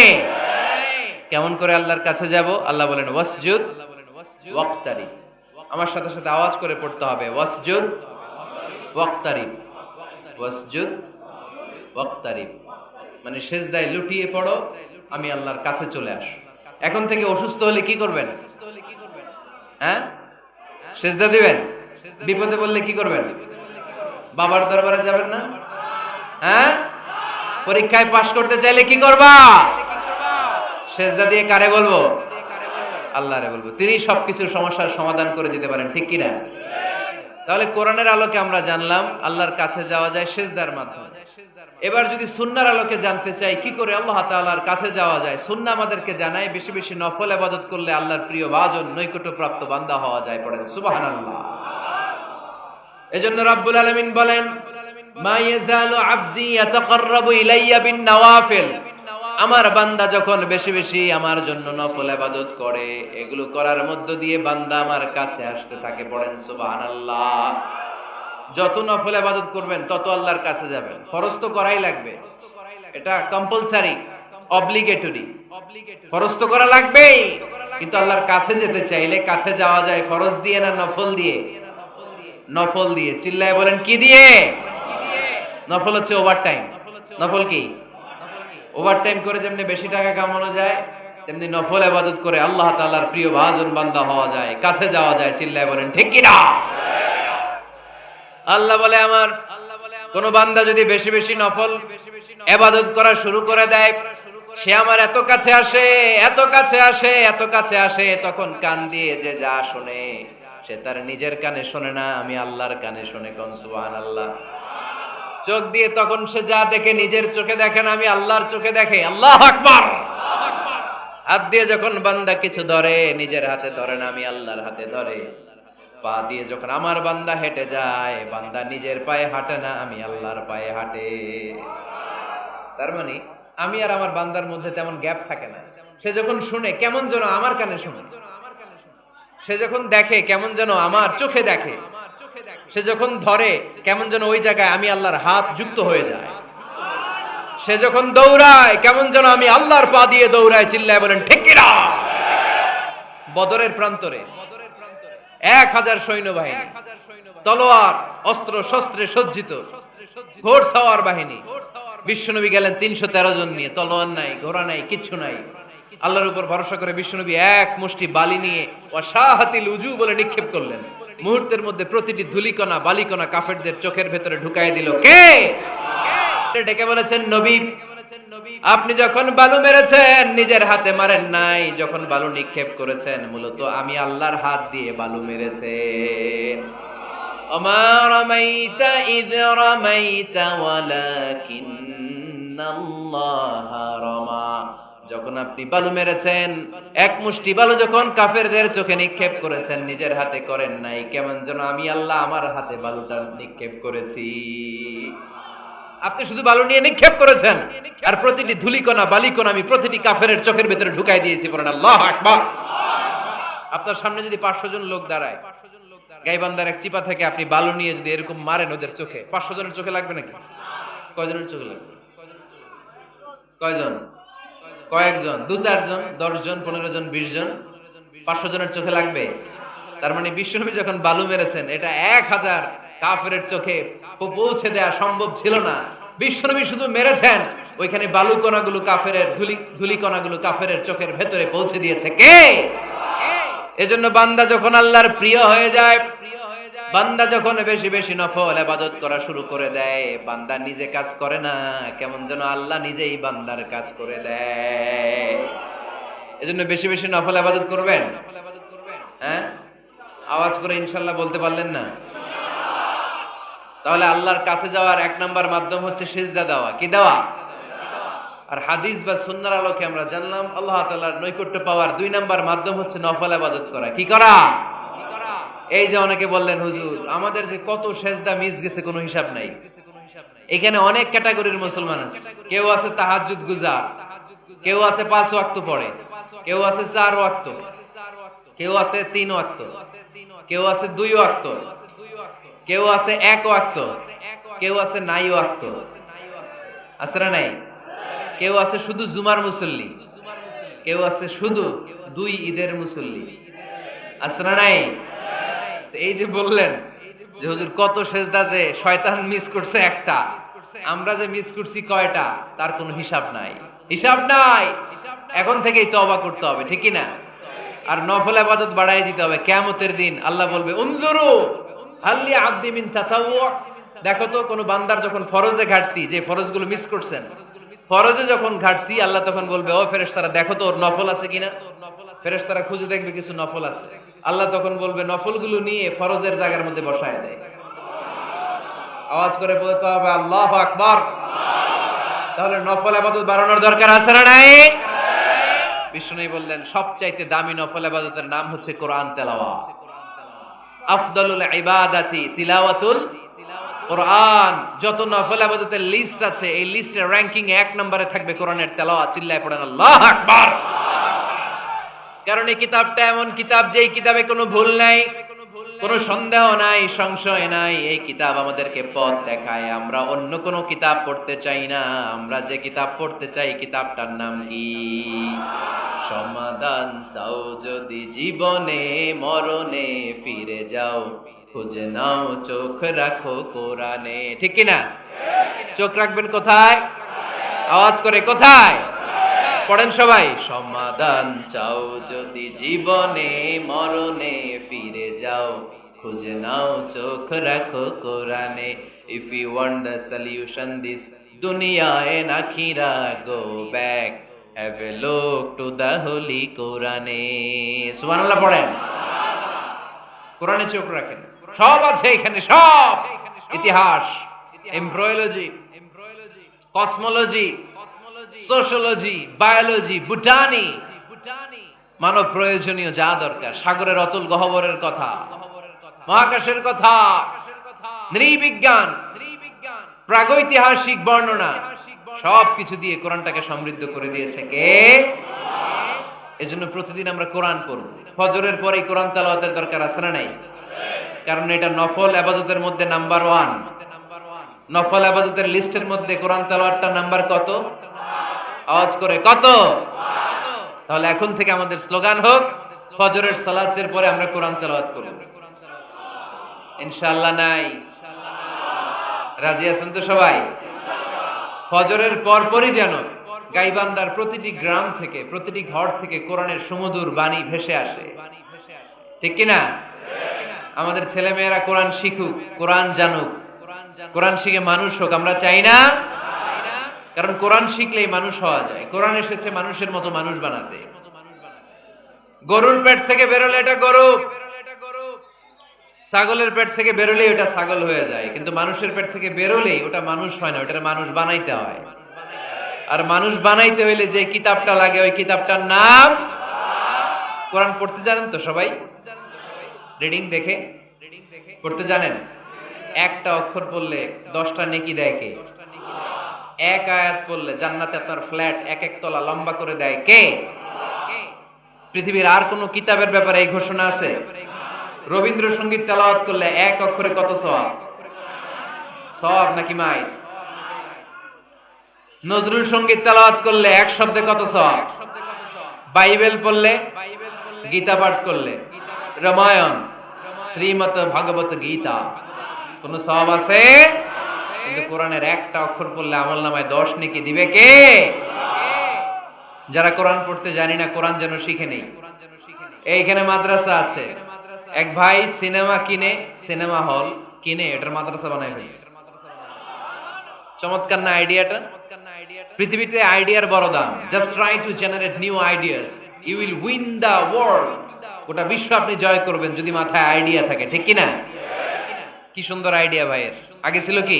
কেমন করে আল্লাহর কাছে যাব? আল্লাহ বলেন ওয়াসজুদ ওয়াক্তারিব। আমার সাথে সাথে আওয়াজ করে পড়তে হবে, ওয়াসজুদ ওয়াক্তারিব, ওয়াসজুদ ওয়াক্তারিব। মানে সিজদায় লুটিয়ে পড়ো, আমি আল্লাহর কাছে চলে আস। এখন থেকে অসুস্থ হলে কি করবেন? হ্যাঁ, সিজদা দিবেন। বিপদে পড়লে কি করবেন? বাবার দরবারে যাবেন না? হ্যাঁ, পরীক্ষায় পাশ করতে চাইলে কি করবা? সিজদা দিয়ে কারে বলবো? আল্লাহরে বলবো। তিনি সবকিছুর সমস্যার সমাধান করে দিতে পারেন, ঠিক কিনা? তাহলে কোরআনের আলোকে আমরা জানলাম আল্লাহর কাছে যাওয়া যায় সিজদার মাধ্যমে। এবার যদি সুন্নাহর আলোকে জানতে চাই কি করে আল্লাহ তাআলার কাছে যাওয়া যায়, সুন্নাহ আমাদেরকে জানায় বেশি বেশি নফল ইবাদত করলে আল্লাহর প্রিয় ভাজন, নৈকট্যপ্রাপ্ত বান্দা হওয়া যায়। পড়েন সুবহানাল্লাহ। এজন্য রাব্বুল আলামিন বলেন, মা ইয়াজালু আবদি ইয়াতাকাররাবু ইলাইয়া বিন নওয়াফিল। আমার বান্দা যখন বেশি বেশি আমার জন্য নফল ইবাদত করে, এগুলো করার মধ্য দিয়ে বান্দা আমার কাছে আসতে থাকে। পড়েন সুবহানাল্লাহ। যত নফল ইবাদত করবেন তত আল্লাহর কাছে যাবেন। ফরজ তো করাই লাগবে, এটা কম্পালসারি, অব্লিগেটরি। ফরজ তো করা লাগবেই, কিন্তু আল্লাহর কাছে যেতে চাইলে কাছে যাওয়া যায় ফরজ দিয়ে না নফল দিয়ে? নফল দিয়ে। চিল্লায় বলেন কি দিয়ে? নফল হচ্ছে ওভারটাইম। নফল কি? ওভারটাইম করে যেমনি বেশি টাকা কামানো যায়, তেমনি নফল ইবাদত করে আল্লাহ তাআলার প্রিয় ভাজন বান্দা হওয়া যায়, কাছে যাওয়া যায়। চিল্লায় বলেন ঠিক কি না? আল্লাহ বলে আমার কোন বান্দা যদি বেশি বেশি নফল ইবাদত করা শুরু করে দেয়, সে আমার এত কাছে আসে, এত কাছে আসে, এত কাছে আসে, তখন কান দিয়ে যে যা শুনে সে তার নিজের কানে শোনে না, আমি আল্লাহর কানে শুনে। কোন সুবহানাল্লাহ। চোখ দিয়ে তখন সে যা দেখে নিজের চোখে দেখে না, আমি আল্লাহর চোখে দেখে। আল্লাহু আকবার। হাত দিয়ে যখন বান্দা কিছু ধরে, নিজের হাতে ধরে না, আমি আল্লাহর হাতে ধরে। পা দিয়ে যখন আমার বান্দা হেঁটে যায়, বান্দা নিজের পায়ে হাঁটে না, আমি আল্লাহর পায়ে হাঁটে। তার মানে আমি আর আমার বান্দার মধ্যে তেমন গ্যাপ থাকে না। সে যখন শুনে কেমন যেন আমার কানে শুনে, সে যখন দেখে কেমন যেন আমার চোখে দেখে, সে যখন ধরে কেমন যেন ওই জায়গায় আমি আল্লাহর হাত যুক্ত হয়ে যায়, সে যখন দৌড়ায় কেমন যেন আমি আল্লাহর পা দিয়ে দৌড়ায়। চিল্লায় বলেন ঠিক কিনা? বদরের প্রান্তরে 1000 সৈন্যবাহিনী, তলোয়ার অস্ত্র শস্ত্রে সজ্জিত ঘোড়সাওয়ার বাহিনী। বিশ্বনবী গেলেন 313 জন নিয়ে, তলোয়ার নাই, ঘোড়া নাই, কিচ্ছু নাই। আল্লাহর উপর ভরসা করে বিশ্বনবী এক মুষ্টি বালি নিয়ে ওয়াশাহাতিল উজু বলে নিক্ষেপ করলেন। মুহূর্তের মধ্যে প্রতিটি ধুলিকণা বালিকণা কাফেরদের চোখের ভেতরে ঢুকাই দিল। কে? ডেকে বলেছেন নবী, আপনি যখন বালু মেরেছেন নিজের হাতে মারেন নাই, যখন বালু নিক্ষেপ করেছেন মূলত আমি আল্লাহর হাত দিয়ে বালু মেরেছেন। ওমা রামাইতা ইয রামাইতা ওয়ালাকিন্নাল্লাহা রামা। যখন আপনি বালু মেরেছেন, এক মুষ্টি বালু যখন কাফেরদের চোখে নিক্ষেপ করেছেন, নিজের হাতে করেন নাই, কেমন যেন আমি আল্লাহ আমার হাতে বালুটা নিক্ষেপ করেছি। আপনি শুধু বালু নিয়ে নিক্ষেপ করেছেন, আর প্রতিটি ধুলিকণা বালিকণা আমি প্রতিটি কাফেরের চোখের ভিতরে ঢুকাই দিয়েছি। পড়েন আল্লাহু আকবার। আপনার সামনে যদি 500 জন লোক দাঁড়ায়, গাইবান্ধার এক চিপা থেকে আপনি বালু নিয়ে যদি এরকম মারেন ওদের চোখে, 500 জনের চোখে লাগবে নাকি? কয়জনের চোখে লাগবে? কয়জন? কয়েকজন? 2-4 জন, 10 জন, 15 জন, 20 জন, 500 জনের চোখে লাগবে। তার মানে বিশ্বনবী যখন বালু মেরেছেন, এটা 1000 কাফেরের চোখে পৌঁছে দেয়া সম্ভব ছিল না। বিশ্বনবী শুধু মেরেছেন, ওইখানে বালু কণাগুলো কাফেরের ধুলি কণাগুলো কাফেরের চোখের ভেতরে পৌঁছে দিয়েছে। কে? এজন্য বান্দা যখন আল্লাহর প্রিয় হয়ে যায়, বান্দা যখন বেশি বেশি নফল ইবাদত করা শুরু করে দেয়, বান্দা নিজে কাজ করে না, কেমন যেন আল্লাহ নিজেই বান্দার কাজ করে দেয়। এজন্য বেশি বেশি নফল ইবাদত করবেন। হ্যাঁ, আওয়াজ করে ইনশাআল্লাহ বলতে পারলেন না? তাহলে আল্লাহর কাছে যাওয়ার 1 নাম্বার মাধ্যম হচ্ছে সিজদা দেওয়া। কি দেওয়া? আর হাদিস বা সুন্নাহর আলোকে আমরা জানলাম আল্লাহ তাআলার নৈকট্য পাওয়ার 2 নাম্বার মাধ্যম হচ্ছে নফল ইবাদত করা। কি করা? এই যে অনেকে বললেন হুজুর আমাদের যে কত সেজদা মিস গেছে কোনো হিসাব নাই। এখানে অনেক ক্যাটাগরির মুসলমান আছে। কেউ আছে তাহাজ্জুদ গুজার, কেউ আছে 5 ওয়াক্ত পড়ে, কেউ আছে 4 ওয়াক্ত, কেউ আছে 3 ওয়াক্ত, কেউ আছে 2 ওয়াক্ত, কেউ আছে 1 ওয়াক্ত, কেউ আছে নাই ওয়াক্ত। আছে না নাই? কেউ আছে শুধু জুমার মুসল্লি, কেউ আছে শুধু 2 ঈদের মুসল্লি। আছে না নাই? এই যে বললেন যে হুজুর কত সেজদা যে শয়তান মিস করছে একটা, আমরা যে মিস করছি কয়টা তার কোনো হিসাব নাই। হিসাব নাই। এখন থেকেই তওবা করতে হবে, ঠিক কি না? আর নফল ইবাদত বাড়াই দিতে হবে। কিয়ামতের দিন আল্লাহ বলবে উনজুরু হাল্লি আবদি মিন তাতাওয়ু। দেখো তো কোন বান্দার যখন ফরজে ঘাটতি, যে ফরজগুলো মিস করছেন, ফরজে যখন ঘাটতি আল্লাহ তখন বলবে ও ফেরেশতারা দেখো তো ওর নফল আছে কিনা। ফেরেশতারা খুঁজে দেখবে কিছু নফল আছে, আল্লাহ তখন বলবে নফলগুলো নিয়ে ফরজের জায়গার মধ্যে বসায় দেয়। আওয়াজ করে বলতে হবে আল্লাহু আকবার। তাহলে নফল ইবাদত বাড়ানোর দরকার আছে না নাই? বিষ্ণু বললেন সবচাইতে দামি নফল ইবাদতের নাম হচ্ছে কোরআন তেলাওয়াত। আফদালুল ইবাদাতি তিলাওয়াতুল কোরআন। যত নফল ইবাদতের লিস্ট আছে এই লিস্টের র‍্যাঙ্কিং এ 1 নম্বরে থাকবে কোরআনের তেলাওয়াত। চিল্লায় পড়েন আল্লাহু আকবার। কারণ এই কিতাবটা এমন কিতাব যেই কিতাবে কোনো ভুল নাই, কোনো সন্দেহ নাই, সংশয় নাই। এই কিতাব আমাদেরকে পথ দেখায়। আমরা অন্য কোনো কিতাব পড়তে চাই না। আমরা যে কিতাব পড়তে চাই কিতাবটার নাম কি? সমাধান চাও যদি জীবনে মরণে ফিরে যাও, খুঁজে নাও চোখ রাখো কোরআনে। ঠিক কি না? চোখ রাখবেন কোথায়? আওয়াজ করে কোথায়? পড়েন সবাই। সমাধান চাও যদি জীবনে মরণে ফিরে যাও, খুঁজে নাও চোখ রাখো কোরআনে। If you want the solution this দুনিয়া এন্ড আখিরা, go back have a look to the holy কোরআনে। সুবহানাল্লাহ পড়েন। কোরআনে চোখ রাখেন, সব আছে এখানে, সব ইতিহাস, embryology, cosmology, sociology, biology, botany, মানব প্রয়োজনীয় যা দরকার, সাগরের অতুল গহ্বরের কথা, মহাকাশের কথা, নৃবিজ্ঞান, প্রাগৈতিহাসিক বর্ণনা, সবকিছু দিয়ে কোরআনটাকে সমৃদ্ধ করে দিয়েছে কে? এজন্য প্রতিদিন আমরা কোরআন পড়ব। ফজরের পরে কোরআন তেলাওয়াতের দরকার আছে না নাই? কারণ এটা নফল ইবাদতের মধ্যে নাম্বার 1। নফল ইবাদতের লিস্টের মধ্যে কোরআন তেলাওয়াতটা নাম্বার কত? আওয়াজ করে কত? তাহলে এখন থেকে আমাদের স্লোগান হোক, ফজরের সালাতের পরে আমরা কোরআন তেলাওয়াত করব। ইনশাআল্লাহ নাই? রাজি আছেন তো সবাই? ফজরের পরপরই যেন গাইবান্দার প্রতিটি গ্রাম থেকে, প্রতিটি ঘর থেকে কোরআনের সুমধুর বাণী ভেসে আসে, ঠিক কিনা? আমাদের ছেলে মেয়েরা কোরআন শিখুক, কোরআন জানুক, কোরআন শিখে মানুষ হোক, আমরা চাই না? কারণ কোরআন শিখলেই মানুষ হওয়া যায়। কোরআন এসেছে মানুষের মতো মানুষ বানাতে। গরুর পেট থেকে বেরোলে এটা গরু, ছাগলের পেট থেকে বেরোলেই ওটা ছাগল হয়ে যায়, কিন্তু মানুষের পেট থেকে বেরোলেই ওটা মানুষ হয় না, ওটা মানুষ বানাইতে হয়। আর মানুষ বানাইতে হইলে যে কিতাবটা লাগে ওই কিতাবটার নাম কোরআন। পড়তে জানেন তো সবাই? রিডিং দেখে পড়তে জানেন? একটা অক্ষর পড়লে 10টা নেকি দেয় কে? এক আয়াত পড়লে জান্নাতে আপনার ফ্ল্যাট এক এক তলা লম্বা করে দেয় কে? পৃথিবীর আর কোন কিতাবের ব্যাপারে এই ঘোষণা আছে? রবীন্দ্রসঙ্গীত তেলাওয়াত করলে এক অক্ষরে কত সওয়াব? সওয়াব নাকি মাইল? নজরুল সঙ্গীত তেলাওয়াত করলে এক শব্দে কত সওয়াব? বাইবেল পড়লে, গীতা পাঠ করলে, রামায়ণ, শ্রীমৎ ভাগবত গীতা, কোন সওয়াব আছে? কিন্তু কোরআনের একটা অক্ষর পড়লে আমলনামায় 10 নেকি দিবে কে? যারা কোরআন পড়তে জানি না, কোরআন যেন শিখে নেই। এইখানে মাদ্রাসা আছে। এক ভাই সিনেমা কিনে, সিনেমা হল কিনে এটার মাদ্রাসা বানায় ফেলছে। চমৎকার না আইডিয়াটা? পৃথিবীতে আইডিয়ার বড় দাম। Just try to generate new ideas, you will win the world. গোটা বিশ্ব আপনি জয় করবেন যদি মাথায় আইডিয়া থাকে, ঠিক কিনা? কি সুন্দর আইডিয়া ভাইয়ের। আগে ছিল কি?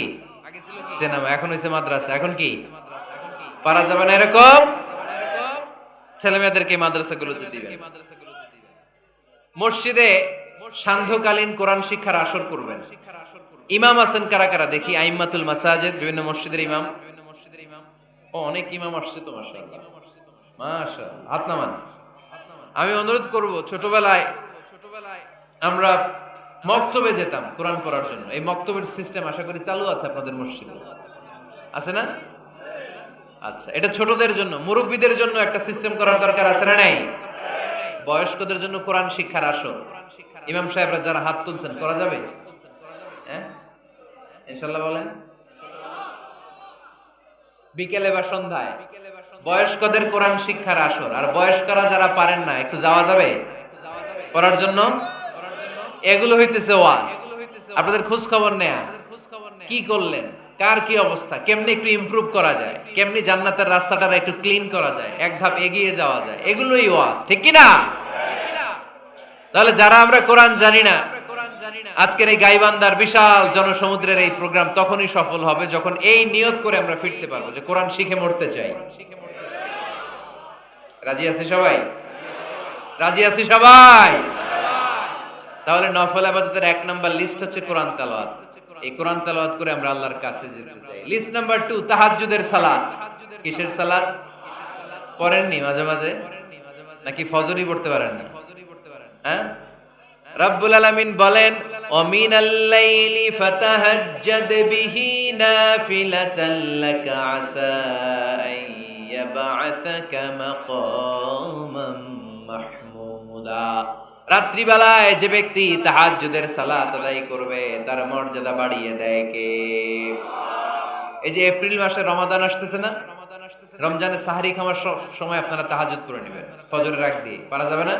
সিনেমা, এখন হইছে মাদ্রাসা। এখন কি পারা যাবে না এরকম? ছেলে মেয়েদেরকে মাদ্রাসাগুলোতে দিবেন। মসজিদে সান্ধ্যকালীন কোরআন শিক্ষার আসর করবেন। ইমাম আছেন কারা কারা দেখি? আইম্মাতুল মাসাজিদ, বিভিন্ন মসজিদের ইমাম। ও অনেক ইমাম আসছে তো, মাশাআল্লাহ মাশাআল্লাহ, হাত নামান। আমি অনুরোধ করব, ছোটবেলায় আমরা মক্তবে যেতাম কোরআন পড়ার জন্য। এই মক্তবের সিস্টেম আশা করি চালু আছে আপনাদের মসজিদে, আছে না? আচ্ছা, এটা ছোটদের জন্য, মুরব্বীদের জন্য একটা সিস্টেম করার দরকার আছে না নাই? বয়স্কদের জন্য কোরআন শিক্ষার আসর। ইমাম সাহেবরা যারা হাত তুলছেন, করা যাবে? হ্যাঁ ইনশাআল্লাহ বলেন। বিকেলে বা সন্ধ্যায় বয়স্কদের কোরআন শিক্ষার আসর। আর বয়স্করা যারা পারেন না, একটু যাওয়া যাবে পড়ার জন্য? এগুলো হইতেছে ওয়াজ, আপনাদের খোঁজ খবর নেয়া। কি করলেন, কার কি অবস্থা, কেমনে একটু ইমপ্রুভ করা যায়, কেমনে জান্নাতের রাস্তাটা একটু ক্লিন করা যায়, এক ধাপ এগিয়ে যাওয়া যায়, এগুলোই ওয়াজ, ঠিক কি না? তাহলে যারা আমরা কোরআন জানি না, আজকের এই গাইবান্দার বিশাল জনসমুদ্রের এই প্রোগ্রাম তখনই সফল হবে যখন এই নিয়ত করে আমরা ফিরতে পারবো যে কোরআন শিখে মরতে চাই। রাজি আছি সবাই? রাজি আছি সবাই? তাহলে নফল ইবাদতের 1 নাম্বার লিস্ট হচ্ছে কোরআন তেলাওয়াত। এই কোরআন তেলাওয়াত করে আমরা আল্লাহর কাছে যেতে চাই। লিস্ট নাম্বার 2, তাহাজ্জুদের সালাত। কিসের সালাত? পড়েননি মাঝে মাঝে নাকি ফজরই পড়তে পারেন না? হ্যাঁ, রব্বুল আলামিন বলেন, ওমিনাল লাইলি ফাতাহাজ্জাদ বিহি নাফিলাতাল লাকা আসা আইয়াবআসাকা মাকামান মাহমুদা। রাত্রিবেলায় যে ব্যক্তি তাহাজ্জুদের সালাত আদায় করবে তার মর্যাদা বাড়িয়ে দেয় কে? এই যে এপ্রিল মাসে রমাদান আসতেছে না, রমজানে সাহারি খাওয়ার সময় আপনারা তাহাজ্জুদ করে নেবেন ফজরের আগ দিয়ে, পারা যাবে না?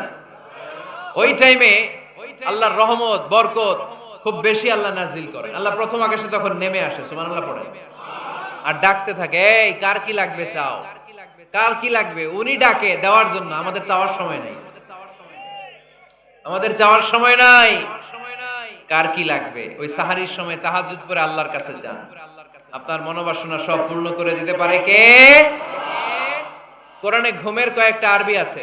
ওই টাইমে আল্লাহর রহমত বরকত খুব বেশি আল্লাহ নাজিল করে। আল্লাহ প্রথম আকাশে তখন নেমে আসে, সুবহানাল্লাহ পড়ে, আর ডাকতে থাকে, এই কার কি লাগবে চাও, কার কি লাগবে। উনি ডাকে দেওয়ার জন্য, আমাদের চাওয়ার সময় নাই, আমাদের চাওয়ার সময় নাই। কার কি লাগবে, ওই সাহারির সময় তাহাজ্জুদ পড়ে আল্লাহর কাছে যান, আপনার মনোবাসনা সব পূর্ণ করে দিতে পারে কে? কোরআনে ঘুমের কয়েকটা আরবি আছে।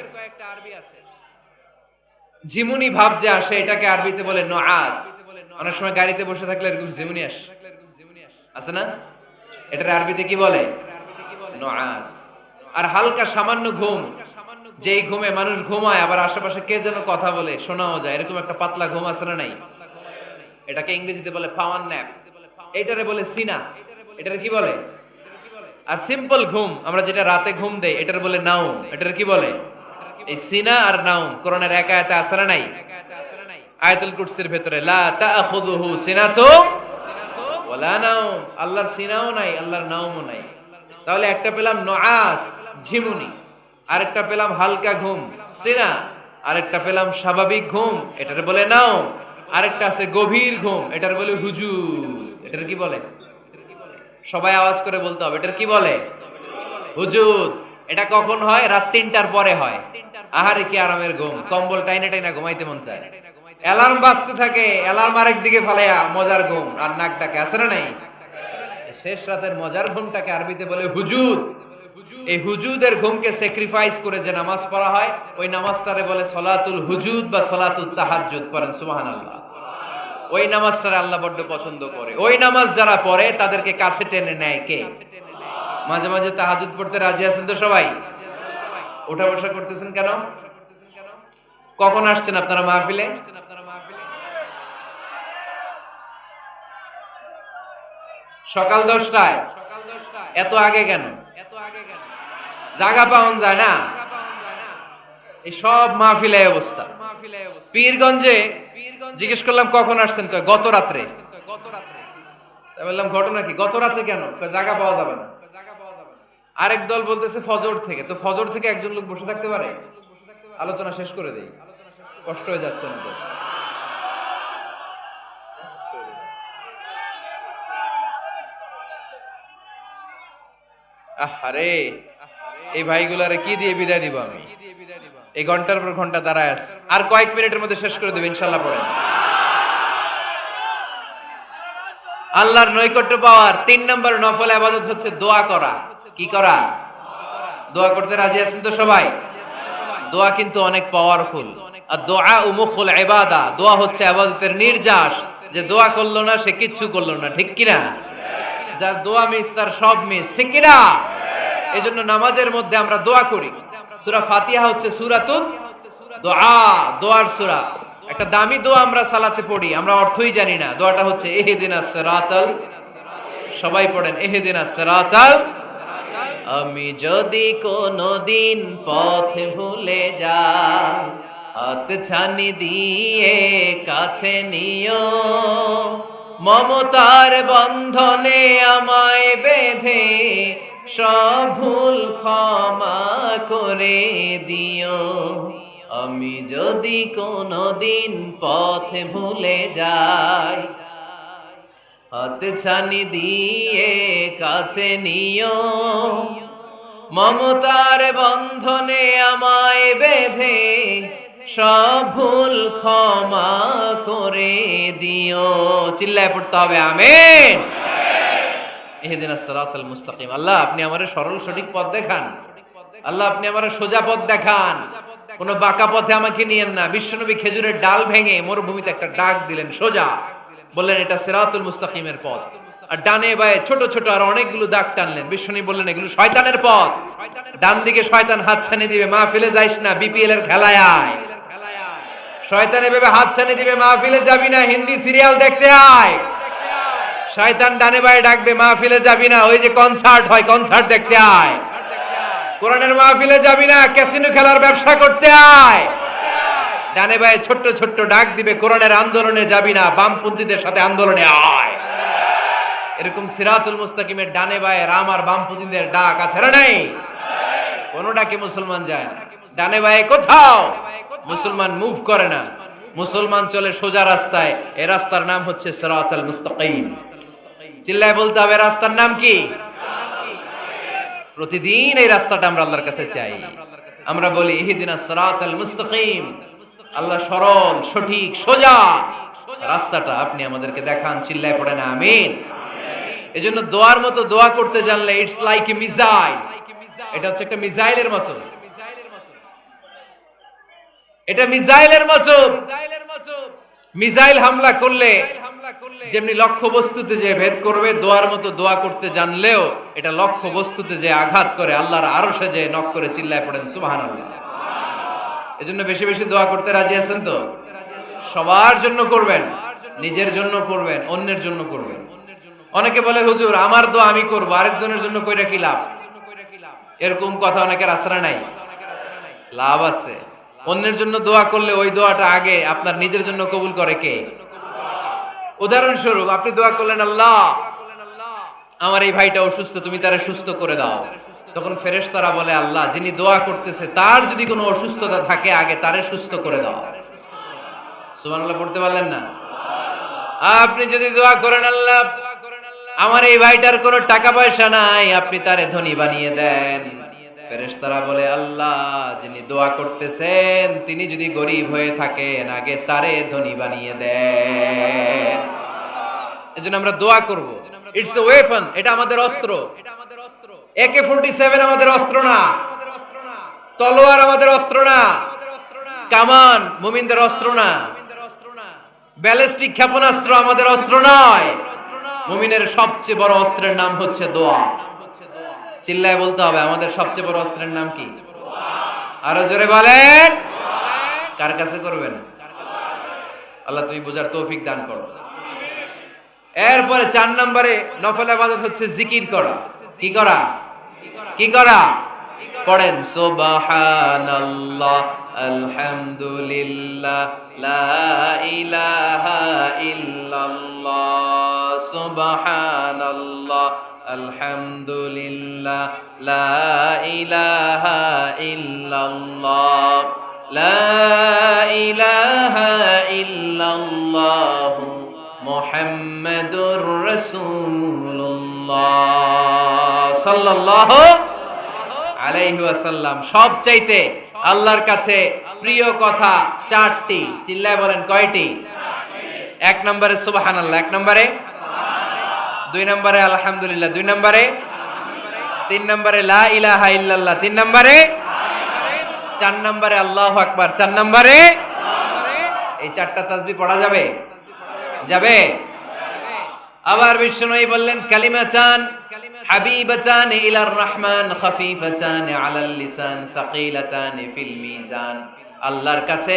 ঝিমুনি ভাব যে আসে এটাকে আরবিতে বলে নুআস। অনেক সময় গাড়িতে বসে থাকলে এরকম ঝিমুনি আসে, আছে না? এটার আরবিতে কি বলে? নুআস। আর হালকা সামান্য ঘুম, যেই ঘুমে মানুষ ঘুমায় আবার আশেপাশে কে যেন কথা বলে শোনাও যায়, এরকম একটা পাতলা ঘুম আছে না নাই? এটাকে ইংরেজিতে বলে পাওয়ার ন্যাপ, এটারে বলে সিনা। এটারে কি বলে? আর সিম্পল ঘুম আমরা যেটা রাতে ঘুম দেই এটার বলে নাউম। এটার কি বলে? এই সিনা আর নাউম কোরআনের এক আয়াতে আছে না নাই? আয়াতুল কুরসির ভেতরে লা তাআখুযুহু সিনাতু ওয়ালা নাউম, আল্লাহর সিনাও নাই, আল্লাহর নাউমও নাই। তাহলে একটা পেলাম নুআস ঝিমুনি, আরেকটা পেলাম হালকা ঘুম সিনা, আরেকটা পেলাম স্বাভাবিক ঘুম, এটার বলে নাউম, আরেকটা আছে গভীর ঘুম, এটার বলে হুজুর। এটার কি বলে? সবাই আওয়াজ করে বলতে হবে, এটার কি বলে? হুজুর। এটা কখন হয়? রাত ৩টার পরে হয়। আহারে কি আরামের ঘুম, কম্বল টাইনা টাইনা ঘুমাইতে মন চায়, অ্যালার্ম বাজতে থাকে, অ্যালার্ম আরেক দিকে ফালাইয়া মজার ঘুম, আর নাক ডাকে, আছে না নাই? শেষ রাতের মজার ঘুমটাকে আরবিতে বলে হুজুর। এই হুজুদের ঘুমকে স্যাক্রিফাইস করে যে নামাজ পড়া হয় ওই নামাজটারে বলে সলাতুল হুজুদ বা সলাতুত তাহাজ্জুদ। পড়েন সুবহানাল্লাহ। ওই নামাজটারে আল্লাহ বড্ড পছন্দ করে। ওই নামাজ যারা পড়ে তাদেরকে কাছে টেনে নেয় কে? মাঝে মাঝে তাহাজ্জুদ পড়তে রাজি আছেন তো সবাই? ওঠা বসা করতেছেন কেন? কখন আসছেন আপনারা মাহফিলে? সকাল 10টায়। এত আগে কেন? জায়গা পাওয়া যায় না। এই সব মাহফিলে অবস্থা। পীরগঞ্জে জিজ্ঞেস করলাম কখন আসছেন, কয় গত রাত্রে। তাই বললাম ঘটনা কি? গত রাত্রে কেন? জায়গা পাওয়া যাবে না। আরেক দল বলতেছে ফজর থেকে। তো ফজর থেকে একজন লোক বসে থাকতে পারে? আলোচনা শেষ করে দেই, কষ্ট হয়ে যাচ্ছে না তো? আরে এই ভাইগুলারে কি দিয়ে বিদায় দিব আমি? এই ঘন্টার পর ঘন্টা দাঁড়ায় আছে, আর কয়েক মিনিটের মধ্যে শেষ করে দেব ইনশাআল্লাহ। পড়েন। আল্লাহর নৈকট্য পাওয়ার ৩ নম্বর নফল ইবাদত হচ্ছে দোয়া করা। কি করা? দোয়া করতে রাজি আছেন তো সবাই? দোয়া কিন্তু অনেক পাওয়ারফুল। আর দোয়া মুখুল ইবাদা, দোয়া হচ্ছে ইবাদতের নির্যাস। যে দোয়া করলো না সে কিচ্ছু করলো না, ঠিক কি না? যার দোয়া মিস তার সব মিস, ঠিক কি না? এজন্য নামাজের মধ্যে আমরা দোয়া করি। সূরা ফাতিহা হচ্ছে সূরাতুদ দোয়া, দোয়ার সূরা। একটা দামি দোয়া আমরা সালাতে পড়ি, আমরা অর্থই জানি না। দোয়াটা হচ্ছে ইহদিনাস সিরাতাল, সবাই পড়েন ইহদিনাস সিরাতাল। আমি যদি কোনদিন পথ ভুলে যাই, হাত ছানি দিয়ে কাছে নিও, মমতার বন্ধনে আমায় বেঁধে সব ভুল ক্ষমা করে দিও। আমি যদি কোনদিন পথ ভুলে যাই, হাত ছানি দিয়ে কাছে নিও, মমতার বন্ধনে আমায় বেঁধে সব ভুল ক্ষমা করে দিও। চিল্লায় পড়তে হবে আমিন। ইহদিনাস সিরাতাল মুস্তাকিম। আল্লাহ আপনি আমারে সরল সঠিক পথ দেখান, আল্লাহ আপনি আমারে সোজা পথ দেখান, কোন বাঁকা পথে আমাকে নিয়েন না। বিশ্বনবী খেজুরের ডাল ভেঙে মরুভূমিতে একটা ডাক দিলেন সোজা, বললেন এটা সিরাতুল মুস্তাকিমের পথ। আর ডানে বায়ে ছোট ছোট আর অনেকগুলো দাগ টানলেন। বিশ্বনবী বললেন এগুলো শয়তানের পথ, ডান দিকে শয়তান হাত ছানি দিবে, মাহফিলে যাইস না, বিপিএল এর খেলায় আয়। শয়তান এভাবে হাত ছানি দিবে, মাহফিলে যাবি না, হিন্দি সিরিয়াল দেখতে আয়। শয়তান ডানে বায়ে ডাকবে, মাহফিলে যাবি না, ওই যে কনসার্ট হয় কনসার্ট দেখতে আয়। কোরআনের মাহফিলে যাবি না, ক্যাসিনো খেলার ব্যবসা করতে আয়। ডানে বায়ে ছোট্ট ছোট্ট ডাক দিবে, কোরআনের আন্দোলনে যাবি না, বামপন্থীদের সাথে আন্দোলনে আয়। এরকম সিরাতুল মুস্তাকিমের ডানে বায়ে রাম আর বামপন্থীদের ডাক আছে না নাই? কোন ডাকে মুসলমান যায় না। ডানে বায়ে কোথাও মুসলমান মুভ করে না। মুসলমান চলে সোজা রাস্তায়, এই রাস্তার নাম হচ্ছে সিরাতাল মুস্তাকিম। চিল্লায় বলতে হবে রাস্তার নাম কি? প্রতিদিন এই রাস্তাটা আমরা আল্লাহর কাছে চাই। আমরা বলি ইহদিনাস সিরাতাল মুস্তাকিম, আল্লাহ সরল সঠিক সোজা রাস্তাটা আপনি আমাদেরকে দেখান। চিল্লায় পড়েন আমিন। এজন্য দোয়ার মতো দোয়া করতে জানলে ইটস লাইক এ মিসাইল, এটা হচ্ছে একটা মিসাইলের মতো, এটা মিসাইলের মতো। মিসাইল হামলা করলে যেমনি লক্ষ্য বস্তুতে যে ভেদ করবে, দোয়ার মতো দোয়া করতে জানলেও এটা লক্ষ্য বস্তুতে যে আঘাত করে, আল্লাহর আরশে যে নক করে। চিল্লায় পড়েন সুবহানাল্লাহ। এজন্য বেশি বেশি দোয়া করতে রাজি আছেন তো? সবার জন্য করবেন, নিজের জন্য করবেন, অন্যের জন্য করবেন। অনেকে বলে হুজুর আমার দোয়া আমি করব, আরেকজনের জন্য কইরা কি লাভ? এরকম কথা অনেকের আশ্রা নাই। লাভ আছে। অন্যের জন্য দোয়া করলে ওই দোয়াটা আগে আপনার নিজের জন্য কবুল করে কে? উদাহরণস্বরূপ আপনি দোয়া করলেন, আল্লাহ আমার এই ভাইটা অসুস্থ, তুমি তারে সুস্থ করে দাও। তখন ফেরেশতারা বলে, আল্লাহ যিনি দোয়া করতেছে তার যদি কোনো অসুস্থতা থাকে আগে তারে সুস্থ করে দাও। সুবহানাল্লাহ পড়তে পারলেন না? আপনি যদি দোয়া করেন, আল্লাহ আমার এই ভাইটার কোনো টাকা পয়সা নাই, আপনি তারে ধনী বানিয়ে দেন। ফেরেশতারা বলে, আল্লাহ যিনি দোয়া করতেছেন তিনি যদি গরিব হয়ে থাকেন আগে তারে ধনী বানিয়ে দেন। এজন্য আমরা দোয়া করব। ইটস এ ওয়েপন, এটা আমাদের অস্ত্র। AK-47 আমাদের অস্ত্র না, তলোয়ার আমাদের অস্ত্র না, কামান মুমিনদের অস্ত্র না, ব্যালিস্টিক ক্ষেপণাস্ত্র আমাদের অস্ত্র নয়। মুমিনের সবচেয়ে বড় অস্ত্রের নাম হচ্ছে দোয়া। চিল্লায় বলতে হবে আমাদের সবচেয়ে বড় অস্ত্রের নাম কি? আরো জোরে বলেন। কার কাছে করবেন? আল্লাহ তুমি বোঝার তৌফিক দান করো। এরপরে 4 নম্বরে নফল ইবাদত হচ্ছে জিকির করা। কি করা? কি করা? পড়েন সুবহানাল্লাহ আলহামদুলিল্লাহ লা ইলাহা ইল্লাল্লাহ সুবহানাল্লাহ আলহামদুলিল্লাহ লা ইলাহা ইল্লাল্লাহ লা ইলাহা ইল্লাল্লাহ মুহাম্মাদুর রাসূলুল্লাহ সাল্লাল্লাহু আলাইহি ওয়াসাল্লাম। সবচাইতে আল্লাহর কাছে প্রিয় কথা 4টি। চিল্লায় বলেন কয়টি? 1 নম্বরে সুবহানাল্লাহ, 1 নম্বরে, 2 নম্বরে আলহামদুলিল্লাহ, 2 নম্বরে, 3 নম্বরে লা ইলাহা ইল্লাল্লাহ, 3 নম্বরে, 4 নম্বরে আল্লাহু আকবার, 4 নম্বরে। এই 4টা তাসবিহ পড়া যাবে? যাবে। আবার বিষ্ণুই বললেন কালিমাতান হাবিবাতান ইলার রহমান খাফিফাতান আলাল লিসান সাকিলাতান ফিল মিজান। আল্লাহর কাছে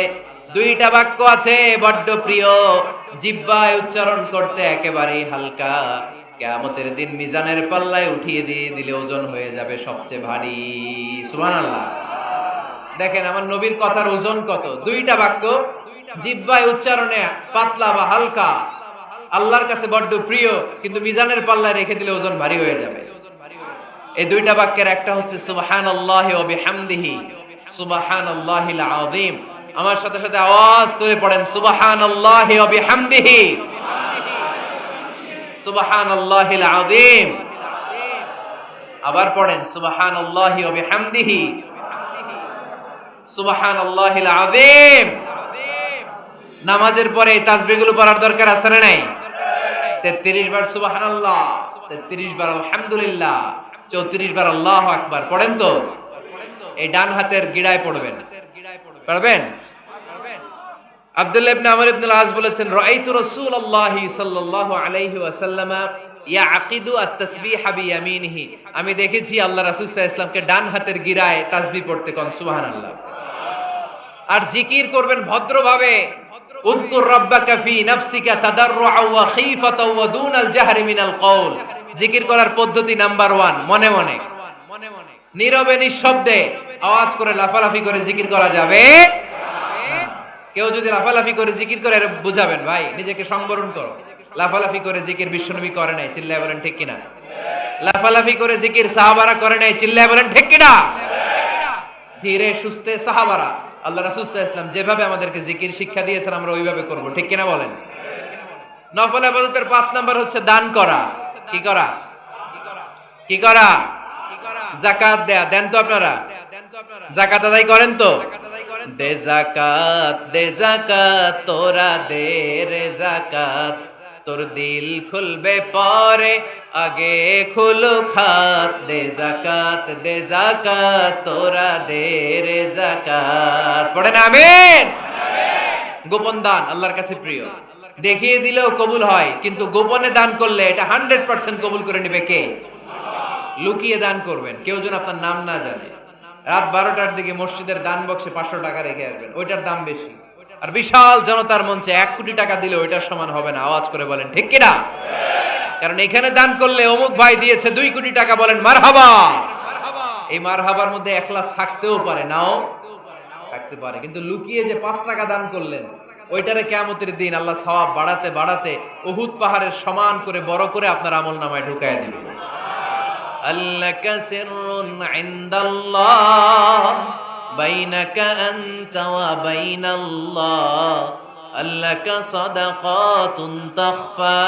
2টা বাক্য আছে বড্ড প্রিয়, জিহ্বায় উচ্চারণ করতে একেবারেই হালকা, কিয়ামতের দিন মিজানের পাল্লায় উঠিয়ে দিয়ে দিলে ওজন হয়ে যাবে সবচেয়ে ভারী। সুবহানাল্লাহ। দেখেন আমার নবীর কথার ওজন কত। 2টা বাক্য জিহ্বায় উচ্চারণে পাতলা বা হালকা, আল্লাহর কাছে বড্ড প্রিয়, কিন্তু মিজানের পাল্লায় রেখে দিলে ওজন ভারী হয়ে যাবে। এই 2টা বাক্যের একটা হচ্ছে সুবহানাল্লাহি ওয়া বিহামদিহি সুবহানাল্লাহিল আযীম। আমার সাথে সাথে আওয়াজ তুলে পড়েন সুবহানাল্লাহি ওয়া বিহামদিহি সুবহানাল্লাহিল আযীম। আবার পড়েন সুবহানাল্লাহি ওয়া বিহামদিহি সুবহানাল্লাহিল আযীম। নামাজের পরে এই তাসবিহগুলো পড়ার দরকার আছে না নাই? 33 বার সুবহানাল্লাহ, 33 বার আলহামদুলিল্লাহ, 34 বার আল্লাহু আকবার পড়েন তো। এই ডান হাতের গিড়ায় পড়বেন, পারবেন? আব্দুল্লাহ ইবনে আমর ইবনে আল-আস বলেছেন রাআইতু রাসূলুল্লাহি সাল্লাল্লাহু আলাইহি ওয়াসাল্লাম ইয়াকিদু আত-তাসবিহা বিয়ামিনিহি। আমি দেখেছি আল্লাহ রাসূল সাল্লাল্লাহু আলাইহি ওয়াসাল্লামকে ডান হাতের গিরায় তাসবিহ পড়তে। কোন সুবহানাল্লাহ। আর জিকির করবেন ভদ্রভাবে। উযকুর রাব্বাকা ফি নাফসিকা তাদাররুআ ওয়া খীফাতা ওয়া দুনাল জাহরি মিনাল কওল। জিকির করার পদ্ধতি নাম্বার 1 মনে মনে, নীরবে নিঃশব্দে, আওয়াজ করে লাফালাফি করে জিকির করা যাবে। কেউ যদি লাফালাফি করে জিকির করে বুঝাবেন ভাই নিজেকে সংবরণ করো। লাফালাফি করে জিকির বিশ্বনবী করে নাই, চিল্লায় বলেন ঠিক কিনা? লাফালাফি করে জিকির সাহাবারা করে নাই, চিল্লায় বলেন ঠিক কিনা? ধীরে সুস্থে সাহাবারা আল্লাহ রাসূল সাল্লাল্লাহু আলাইহি ওয়াসাল্লাম যেভাবে আমাদেরকে জিকির শিক্ষা দিয়েছেন আমরা ওইভাবে করব, ঠিক কিনা বলেন? নফল ইবাদতের 5 নাম্বার হচ্ছে দান করা। কি করা? কি করা? যাকাত দেয়া। দেন তো আপনারা? যাকাত আদায় করেন তো? দে যাকাত তোরা দে রে যাকাত, তোর দিল খুলবে পরে আগে খুলো খাত। দে যাকাত তোরা দে রে যাকাত। পড়েন আমিন। গোপন দান আল্লাহর কাছে প্রিয়, দেখিয়ে দিলেও কবুল হয়, কিন্তু গোপনে দান করলে এটা 100% কবুল করে নেবে কে? লুকিয়ে দান করবেন, কেউ যেন আপনার নাম না জানে। রাত 12টার দিকে মসজিদের দান বক্সে 500 টাকা রেখে আসবেন, ওইটার দাম বেশি। আর বিশাল জনতার মঞ্চে 1 কোটি টাকা দিলে ওইটার সমান হবে না। আওয়াজ করে বলেন ঠিক কিনা? কারণ এখানে দান করলে অমুক ভাই দিয়েছে 2 কোটি টাকা, বলেন মারহাবা। এই মারহাবার মধ্যে ইখলাস থাকতেও পারে, নাও থাকতে পারে, কিন্তু লুকিয়ে যে 5 টাকা দান করলেন ওইটারে কিয়ামতের দিন আল্লাহ সওয়াব বাড়াতে বাড়াতে উহুদ পাহাড়ের সমান করে বড় করে আপনার আমলনামায় ঢুকায় দিবেন। আল্লাকা সিররুন ইনদাল্লাহ বাইনাকা আনতা ওয়া বাইনাল্লাহ, আল্লাকা সাদাকাতুন তাখফা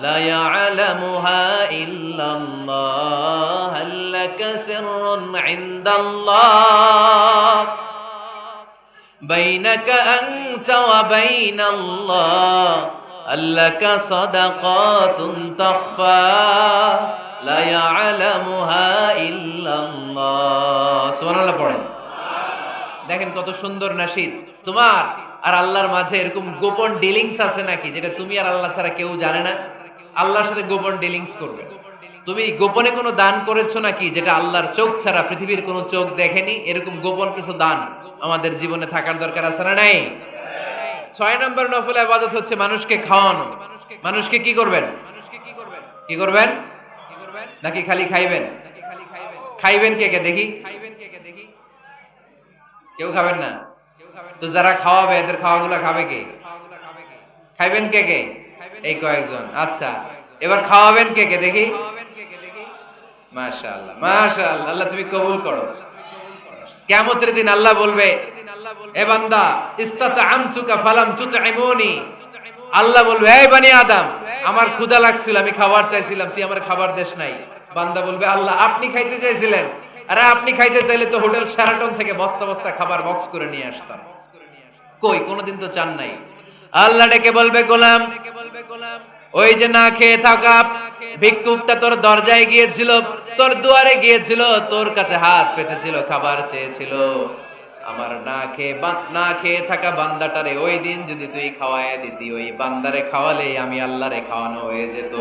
লা ইয়ালামুহা ইল্লাল্লাহ, আল্লাকা সিররুন ইনদাল্লাহ বাইনাকা আনতা ওয়া বাইনাল্লাহ, আল্লাকা সাদাকাতুন তাখফা লা ইয়ালামুহা ইল্লাল্লাহ। সুবহানাল্লাহ পড়েন। দেখেন কত সুন্দর নাশিদ। তোমার আর আল্লাহর মাঝে এরকম গোপন ডিলিংস আছে নাকি যেটা তুমি আর আল্লাহ ছাড়া কেউ জানে না? আল্লাহর সাথে গোপন ডিলিংস করবে। তুমি গোপনে কোনো দান করেছো নাকি যেটা আল্লাহর চোখ ছাড়া পৃথিবীর কোনো চোখ দেখেনি? এরকম গোপন কিছু দান আমাদের জীবনে থাকার দরকার আছে না নাই? 6 নম্বর নফল ইবাদত হচ্ছে মানুষকে খাওয়ানো। মানুষকে কি করবেন? কি করবেন? নাকি খালি খাইবেন? খাইবেন কে কে দেখি? কেউ খাবেন না তো যারা খাওয়াবে এদের খাওয়াগুলা খাবে কে? খাইবেন কে কে? এই কয়েকজন। আচ্ছা, এবার খাওয়াবেন কে কে দেখি? মাশাআল্লাহ মাশাআল্লাহ, আল্লাহ তুমি কবুল করো। কিয়ামতের দিন আল্লাহ বলবে, এ বান্দা ইস্তাতআমতুকা ফালাম তুতঈমুনি, আল্লাহ বলবে এই বনি আদম আমার ক্ষুধা লাগছিল, আমি খাবার চাইছিলাম, তুই আমার খাবার দেশ নাই। বান্দা বলবে আল্লাহ আপনি খাইতে চাইছিলেন, আরে আপনি খাইতে চাইলে তো হোটেল শেরাটন থেকে বস্তা বস্তা খাবার বক্স করে নিয়ে আসতাম, কই কোনোদিন তো চান নাই। আল্লাহ ডেকে বলবে গোলাম, ওই যে না খেয়ে থাকা ভিক্ষুকটা তোর দরজায় গিয়েছিল, তোর দুয়ারে গিয়েছিল, তোর কাছে হাত পেতেছিল, খাবার চেয়েছিল, আমার না খেয়ে থাকা বান্দাটারে ওই দিন যদি তুই খাওয়ায় দিতি, ওই বান্দারে খাওয়ালে আমি আল্লাহরে খাওয়ানো হয়ে যেত।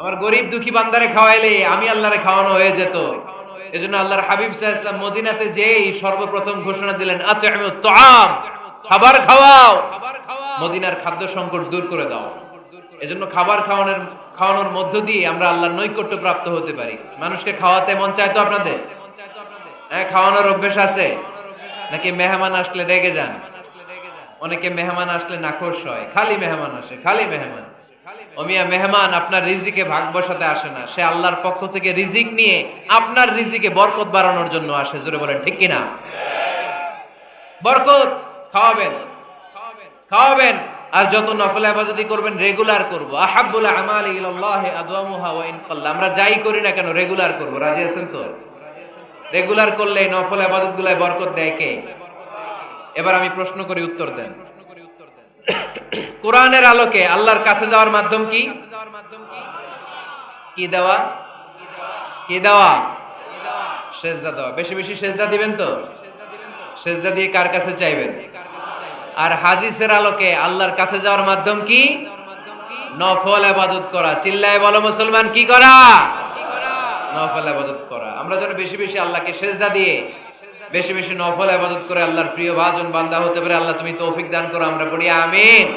আমার গরিব দুঃখী বান্দারে খাওয়াইলে আমি আল্লাহরে খাওয়ানো হয়ে যেত। এজন্য আল্লাহর হাবিব সাল্লাল্লাহু আলাইহি ওয়াসাল্লাম মদিনাতে যেই সর্বপ্রথম ঘোষণা দিলেন, আত'ইমুত তাআম, খাবার খাওয়াও, মদিনার খাদ্য সংকট দূর করে দাও। এজন্য খাবার খাওয়ানোর মধ্য দিয়ে আমরা আল্লাহর নৈকট্য প্রাপ্ত হতে পারি। মানুষকে খাওয়াতে মন চায় তো আপনাদের? হ্যাঁ, খাওয়ানোর অভ্যেস আছে নাকি? মেহমান আসলে রেগে যান? অনেকে মেহমান আসলে নাখোশ হয়, খালি মেহমান আসে, খালি মেহমান। ও মিয়া, মেহমান আপনার রিজিকে ভাগ বসাতে আসে না, সে আল্লাহর পক্ষ থেকে রিজিক নিয়ে আপনার রিজিকে বরকত বাড়ানোর জন্য আসে। জোরে বলেন ঠিক কিনা? বরকত খাওয়াবেন, খাওয়াবেন। আর যত নফল ইবাদত করবেন রেগুলার করব। আহাব্বুল আমালি ইলাল্লাহি আদওয়ামুহা ওয়া ইন কাল্লা, আমরা যাই করি না কেন রেগুলার করব। রাজি আছেন তো? রেগুলার করলে নফল ইবাদতগুলোয় বরকত দেয় কে? এবার আমি প্রশ্ন করি, উত্তর দেন। কোরআনের আলোকে আল্লাহর কাছে যাওয়ার মাধ্যম কি? কি দেওয়া? কি দেওয়া? সেজদা দেওয়া। বেশি বেশি সেজদা দিবেন তো? সেজদা দিয়ে কার কাছে চাইবেন? আর হাদিসের আলোকে আল্লাহর কাছে যাওয়ার মাধ্যম কি? নফল ইবাদত করা। চিল্লায় বলো মুসলমান, কি করা? নফল ইবাদত করা। আমরা যেন বেশি বেশি আল্লাহকে সেজদা দিয়ে বেশি বেশি নফল ইবাদত করে আল্লাহর প্রিয় ভাজন বান্দা হতে পারে। আল্লাহ তুমি তৌফিক দান করো, আমরা পড়ি আমিন।